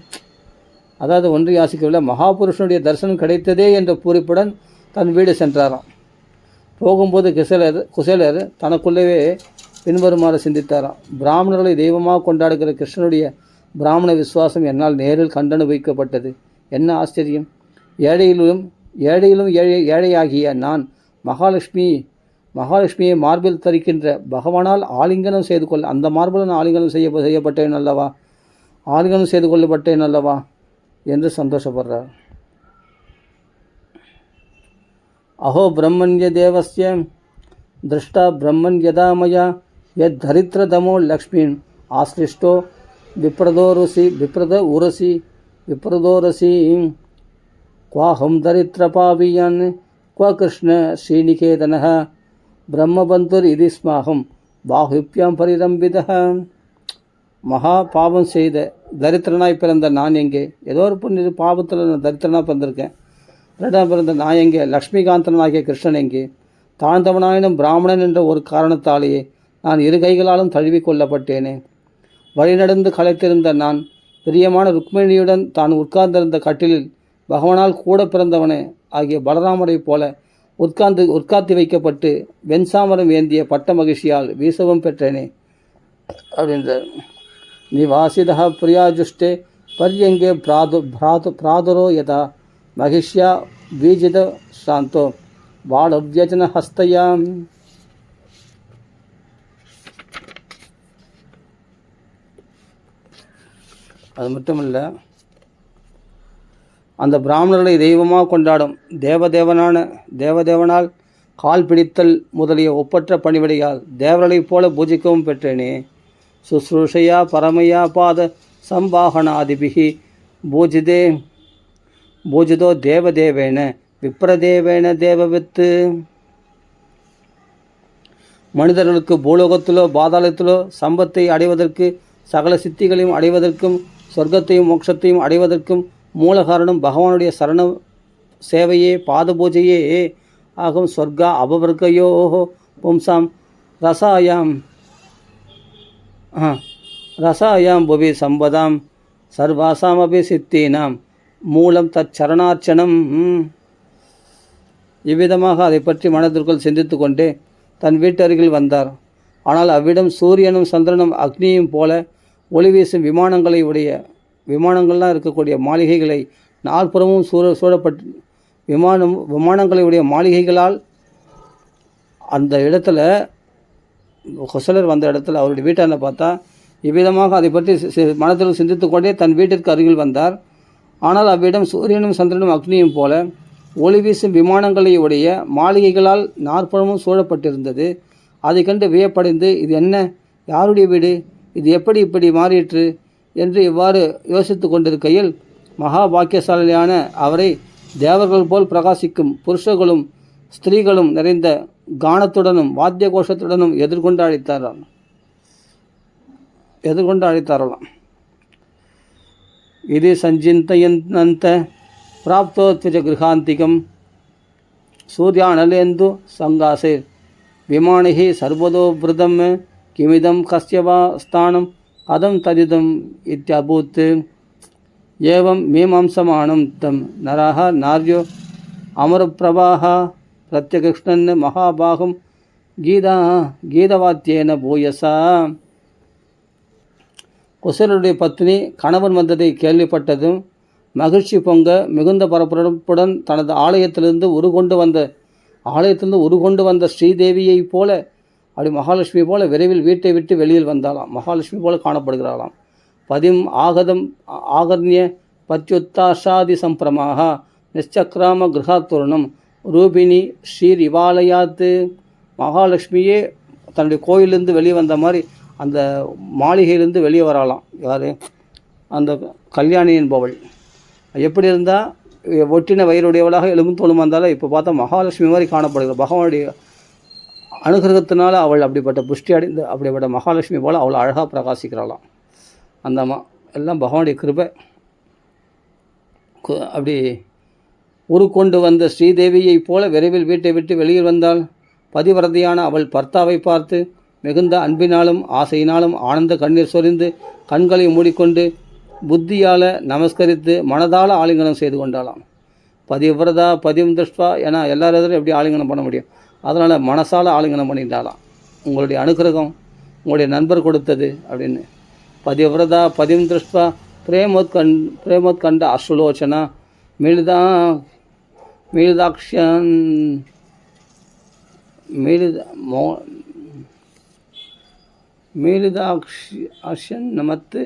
அதாவது ஒன்று யாசிக்கவில்லை, மகாபுருஷனுடைய தரிசனம் கிடைத்ததே என்ற பூரிப்புடன் தன் வீடு சென்றாராம். போகும்போது குசேலர் தனக்குள்ளவே பின்வருமாறு சிந்தித்தாராம். பிராமணர்களை தெய்வமாக கொண்டாடுகிற கிருஷ்ணனுடைய பிராமண விசுவாசம் என்னால் நேரில் கண்டனுபவிக்கப்பட்டது. என்ன ஆச்சரியம்! ஏழையிலும் ஏழையாகிய நான் மகாலட்சுமியை மார்பில் தரிக்கின்ற பகவானால் ஆலிங்கனம் செய்து கொள்ள, அந்த மார்பில் நான் ஆலிங்கனம் செய்யப்பட்டேன் அல்லவா, ஆலிங்கனம் செய்து கொள்ளப்பட்டேன் அல்லவா என்று சந்தோஷப்படுறார். அஹோ பிரம்மண்ய தேவஸ்ய திருஷ்டா பிரம்மன் யதா மயா யத் தரித்திரதமோ லக்ஷ்மீன் ஆஸ்லிஷ்டோ விப்ரதோரசி குவாஹம் தரித்திரபாவியான் குவ கிருஷ்ண ஸ்ரீநிகேதனः பிரம்மபந்துர் இது ஸ்மாகம் பாகுப்யாம் பரிரம்பித. மகா பாவம் செய்த தரித்திரனாய் பிறந்த நான் எங்கே? ஏதோ ஒரு புண்ணிய பாவத்தில் நான் தரித்திரனாக பிறந்திருக்கேன். இரண்டாம் பிறந்த நான் எங்கே? லக்ஷ்மிகாந்தனாகிய கிருஷ்ணன் எங்கே? தாழ்ந்தவனாயினும் பிராமணன் என்ற ஒரு காரணத்தாலேயே நான் இரு கைகளாலும் தழுவி கொள்ளப்பட்டேனே. வழிநடந்து களைத்திருந்த நான் பிரியமான ருக்மிணியுடன் தான் உட்கார்ந்திருந்த கட்டிலில் பகவானால் கூட பிறந்தவனே ஆகிய பலராமரை போல உட்கார்த்தி வைக்கப்பட்டு வெண்சாமரம் ஏந்திய பட்ட மகிழ்ச்சியால் வீசவும் பெற்றேனே அப்படின்றார். நிவாசிதா பிரியாஜுஷ்டே பர்யங்கே பிராதுரோ யதா மகிஷ்யா பீஜித சாந்தோ வாழவ்யஜன ஹஸ்தயாம். அது மட்டுமல்ல, அந்த பிராமணர்களை தெய்வமாக கொண்டாடும் தேவதேவனால் கால் பிடித்தல் முதலிய ஒப்பற்ற பணிவிடையால் தேவர்களைப் போல பூஜிக்கவும் பெற்றேனே. சுஸ்ரூஷையா பரமையா பாத சம்பாகனாதிபிகி பூஜிதோ தேவதேவேன விப்ரதேவேன தேவவித்து. மனிதர்களுக்கு பூலோகத்திலோ பாதாளத்திலோ சம்பத்தை அடைவதற்கு, சகல சித்திகளையும் அடைவதற்கும், சொர்க்கத்தையும் மோட்சத்தையும் அடைவதற்கும் மூல காரணம் பகவானுடைய சரண சேவையே, பாத பூஜையே ஆகும். சொர்க்கா அபவர்க்கையோ பும்சாம் ரசாயாம் புவி சம்பதாம் சர்வாசாம் அபி சித்தீனாம் மூலம் தச்சரணார்ச்சனம். இவ்விதமாக அதை பற்றி மனதிற்குள் சிந்தித்து கொண்டே தன் வீட்டருகில் வந்தார். ஆனால் அவ்விடம் சூரியனும் சந்திரனும் அக்னியும் போல ஒளி வீசும் விமானங்கள்லாம் இருக்கக்கூடிய மாளிகைகளை நாற்புறமும் சூழப்பட்டு விமானங்களை உடைய மாளிகைகளால் அந்த இடத்துல குசலர் வந்த இடத்துல அவருடைய வீட்டான பார்த்தா இவ்விதமாக அதை பற்றி மனத்தில் சிந்தித்து கொண்டே தன் வீட்டிற்கு அருகில் வந்தார். ஆனால் அவ்விடம் சூரியனும் சந்திரனும் அக்னியும் போல ஒளி வீசும் விமானங்களை உடைய மாளிகைகளால் நாற்புறமும் சூழப்பட்டிருந்தது. அதை கண்டு வியப்படைந்து, இது என்ன, யாருடைய வீடு, இது எப்படி இப்படி மாறிற்று என்று இவ்வாறு யோசித்து கொண்டிருக்கையில் மகா பாக்கியசாலியான அவரை தேவர்கள் போல் பிரகாசிக்கும் புருஷர்களும் ஸ்திரீகளும் நிறைந்த கானத்துடனும் வாத்திய கோஷத்துடனும் எதிர்கொண்டு அழைத்தாரலாம். இது சஞ்சிந்தயந்த பிராப்தோத்விஜ கிருஹாந்திகம் சூர்யானலேந்து சங்காசே விமானிஹி சர்வதோ விரதம் கிமிதம் கஸ்யவா ஸ்தானம் அதம் ததிதம் இத்யபூத். ஏவம் மீமாம்சமானம் தம் நரஹ நார்யோ அமரப்பிரவாஹ பிரத்யகிருஷ்ணன் மகாபாகம் கீதவாத்தியேன பூயசா. குசலருடைய பத்னி கணவன் வந்ததை கேள்விப்பட்டதும் மகிழ்ச்சி பொங்க மிகுந்த பரபரப்புடன் தனது ஆலயத்திலிருந்து உருகொண்டு வந்த ஸ்ரீதேவியை போல, அப்படி மகாலட்சுமி போல விரைவில் வீட்டை விட்டு வெளியில் வந்தாலாம். மகாலட்சுமி போல காணப்படுகிறாளாம். பதிம் ஆகர்ணிய பத்யுத்தாஷாதி சம்பிரமாக நிச்சக்ராம கிரகாத்துரணம் ரூபினி ஸ்ரீர் இவாலயாத்து. மகாலட்சுமியே தன்னுடைய கோயிலிருந்து வெளியே வந்த மாதிரி அந்த மாளிகையிலிருந்து வெளியே வரலாம். யார்? அந்த கல்யாணி என்பவள். எப்படி இருந்தால் ஒட்டின வயிறுடையவளாக எலும்பும் தோளும் வந்தாலும் இப்போ பார்த்தா மகாலட்சுமி மாதிரி காணப்படுகிறார். பகவானுடைய அனுகிரகத்தினால அவள் அப்படிப்பட்ட புஷ்டி அடைந்து அப்படிப்பட்ட மகாலட்சுமி போல் அவள் அழகாக பிரகாசிக்கிறாளாம். அந்த எல்லாம் பகவானுடைய கிருபை. அப்படி உருக்கொண்டு வந்த ஸ்ரீதேவியை போல விரைவில் வீட்டை விட்டு வெளியில் வந்தாள். பதிவரதியான அவள் பர்த்தாவை பார்த்து மிகுந்த அன்பினாலும் ஆசையினாலும் ஆனந்த கண்ணீர் சொரிந்து கண்களை மூடிக்கொண்டு புத்தியால் நமஸ்கரித்து மனதால் ஆலிங்கனம் செய்து கொண்டாளாம். பதிவிரதா பதிம் திருஷ்பா. ஏன்னா எல்லாரும் எதிரும் எப்படி ஆலிங்கனம் பண்ண முடியும்? அதனால் மனசால் ஆலிங்கனம் பண்ணிட்டாலாம். உங்களுடைய அனுகிரகம் உங்களுடைய நண்பர் கொடுத்தது அப்படின்னு. பதிவிரதா பதிம் திருஷ்பா பிரேமோத்கண்ட அசுலோச்சனா மீளிதாக்ஷன் மீளிதாக்ஷன் நமத்து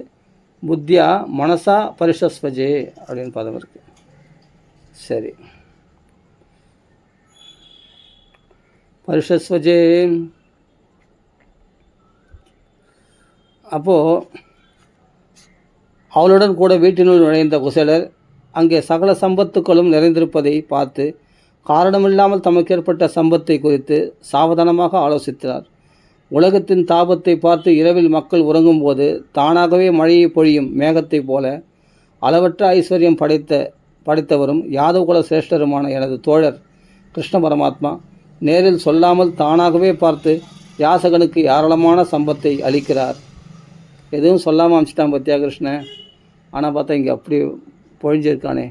புத்தியா மனசா பரிஷஸ்வஜே அப்படின்னு பதம் இருக்குது. சரி, பரிஷஸ்வஜே. அப்போது அவளுடன் கூட வீட்டினுள் நுழைந்த குசேலர் அங்கே சகல சம்பத்துக்களும் நிறைந்திருப்பதை பார்த்து காரணமில்லாமல் தமக்கு ஏற்பட்ட சம்பத்தை குறித்து சாவதானமாக ஆலோசித்தார். உலகத்தின் தாபத்தை பார்த்து இரவில் மக்கள் உறங்கும்போது தானாகவே மழையை பொழியும் மேகத்தைப் போல அளவற்ற ஐஸ்வர்யம் படைத்தவரும் யாதவகுல சிரேஷ்டருமான எனது தோழர் கிருஷ்ண பரமாத்மா நேரில் சொல்லாமல் தானாகவே பார்த்து யாசகனுக்கு ஏராளமான சம்பத்தை அளிக்கிறார். எதுவும் சொல்லாமல் அமிச்சிட்டான் பத்தியா கிருஷ்ணன். ஆனால் பார்த்தா இங்கே அப்படி பொழிஞ்சிருக்கானே.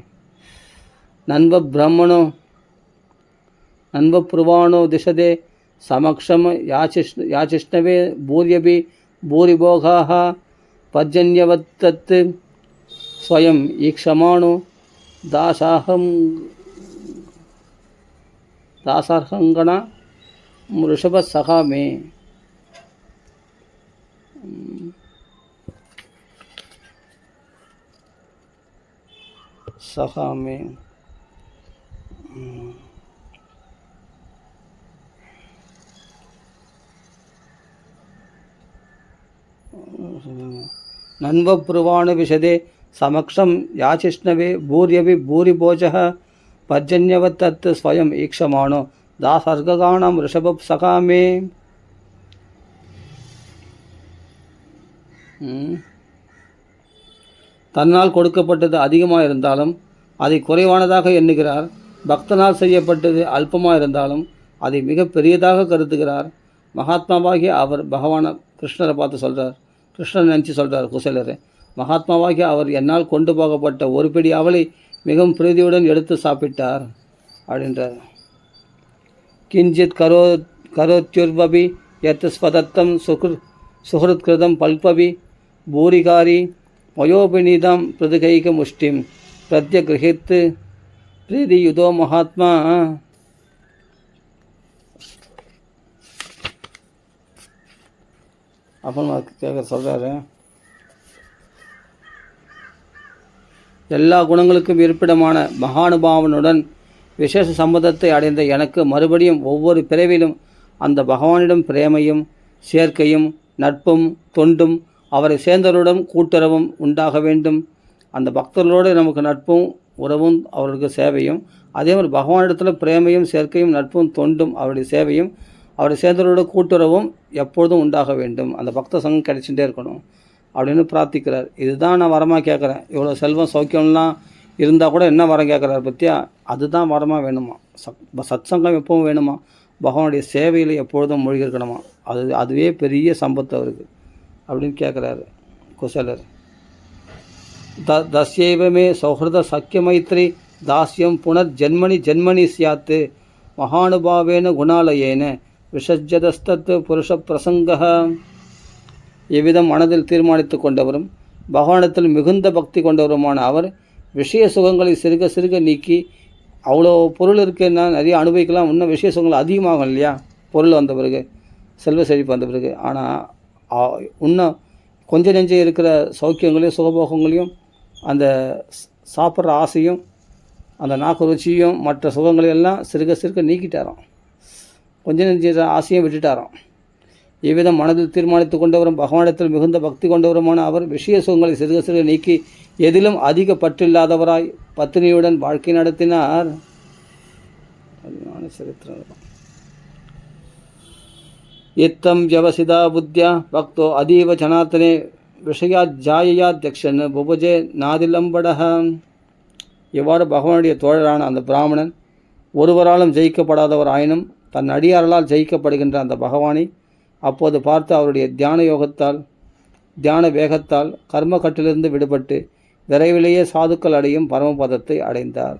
நண்ப புருவானோ திசதே சமக்ஷம் யாச்சிஷ்ணவே பூரியபி பூரிபோகாக பர்ஜன்யவத்தத்து ஸ்வயம் ஈக்ஷமானோ தாசார்ஹங்கணா ரிஷப சகாமே. சகாமே நன்வ புருவாணு விஷதே சமக்ஷம் யாச்சிஷ்ணவே பூரியபி பூரிபோஜः பர்ஜன்யவத்தத் ஸ்வயம் ஈக்ஷமானோ தாசர்காணாம் ரிஷப சகாமே. தன்னால் கொடுக்கப்பட்டது அதிகமாக இருந்தாலும் அதை குறைவானதாக எண்ணுகிறார். பக்தனால் செய்யப்பட்டது அல்பமாக இருந்தாலும் அதை மிக பெரியதாக கருதுகிறார். மகாத்மாவாகிய அவர் பகவான கிருஷ்ணரை பார்த்து சொல்கிறார், கிருஷ்ணன் நினச்சி சொல்கிறார் குசேலரை, மகாத்மாவாகிய அவர் என்னால் கொண்டு போகப்பட்ட ஒரு பிடி அவளை மிகவும் பிரீதியுடன் எடுத்து சாப்பிட்டார் அப்படின்றார். கிஞ்சித் கரோத்யுர்வபி யத் ஸ்வதத்தம் சுஹൃத்கிருதம் பல்பவி பூரிகாரி மயோபிநீதம் பிரதுகைக முஷ்டிம் பிரத்யகிரகித்து பிரீதியுதோ மகாத்மா. அப்புறம் கேட்க சொல்கிறாரு, எல்லா குணங்களுக்கும் இருப்பிடமான மகானுபாவனுடன் விசேஷ சம்பந்தத்தை அடைந்த எனக்கு மறுபடியும் ஒவ்வொரு பிறவிலும் அந்த பகவானிடம் பிரேமையும் சேர்க்கையும் நட்பும் தொண்டும் அவரை சேர்ந்தவருடன் கூட்டுறவும் உண்டாக வேண்டும். அந்த பக்தர்களோடு நமக்கு நட்பும் உறவும் அவர்களுக்கு சேவையும், அதே மாதிரி பகவானிடத்தில் பிரேமையும் சேர்க்கையும் நட்பும் தொண்டும் அவருடைய சேவையும் அவரை சேர்ந்தவரோட கூட்டுறவும் எப்பொழுதும் உண்டாக வேண்டும். அந்த பக்த சங்கம் கிடைச்சிட்டே இருக்கணும் அப்படின்னு பிரார்த்திக்கிறார். இதுதான் நான் வரமாக கேட்குறேன். இவ்வளோ செல்வம் சௌக்கியம்லாம் இருந்தால் கூட என்ன வரம் கேட்குறாரு பற்றியா? அதுதான் வரமாக வேணுமா? சத் சங்கம் எப்பவும் வேணுமா? பகவானுடைய சேவையில் எப்பொழுதும் மூழ்கி இருக்கணுமா? அதுவே பெரிய சம்பத்து அவருக்கு அப்படின்னு கேட்குறாரு குசேலர். தஸ்யைவமே சௌஹிருத சக்கிய மைத்ரி தாஸ்யம் புனர் ஜென்மனி சியாத்து மகானுபாவேன குணாலயேன விஷஜதஸ்தத் புருஷ பிரசங்க. இவ்விதம் மனதில் தீர்மானித்து கொண்டவரும் பகவானத்தில் மிகுந்த பக்தி கொண்டவருமான அவர் விஷய சுகங்களை சிறுக சிறுக நீக்கி, அவ்வளோ பொருள் இருக்குன்னா நிறைய அனுபவிக்கலாம், இன்னும் விஷய சுகங்கள் அதிகமாகும் இல்லையா பொருள் வந்த பிறகு, செல்வ செழிப்பு வந்த பிறகு. ஆனால் இன்னும் கொஞ்சம் நெஞ்சம் இருக்கிற சௌக்கியங்களையும் சுகபோகங்களையும் அந்த சாப்பிட்ற ஆசையும் அந்த நாக்கு ருச்சியும் மற்ற சுகங்களையும் எல்லாம் சிறுக சிறுக நீக்கிட்டாராம். கொஞ்சம் நெஞ்ச ஆசையும் விட்டுட்டாராம். இவ்விதம் மனதில் தீர்மானித்து கொண்டவரும் பகவானிடத்தில் மிகுந்த பக்தி கொண்டவருமான அவர் விஷய சுகங்களை சிறுக சிறுக நீக்கி எதிலும் அதிக பற்றில்லாதவராய் பத்தினியுடன் வாழ்க்கை நடத்தினார். சரித்திரம். இத்தம் வியவசிதா புத்தியா பக்தோ அதீவ ஜனார்த்தனே விஷயாஜாயாத்யக்ஷன் புபஜே நாதிலம்படக. இவ்வாறு பகவானுடைய தோழரான அந்த பிராமணன் ஒருவராலும் ஜெயிக்கப்படாதவர் ஆயினும் தன் அடியார்களால் ஜெயிக்கப்படுகின்ற அந்த பகவானை அப்போது பார்த்து அவருடைய தியான வேகத்தால் கர்ம கட்டிலிருந்து விடுபட்டு விரைவிலேயே சாதுக்கள் அடையும் பரமபதத்தை அடைந்தார்.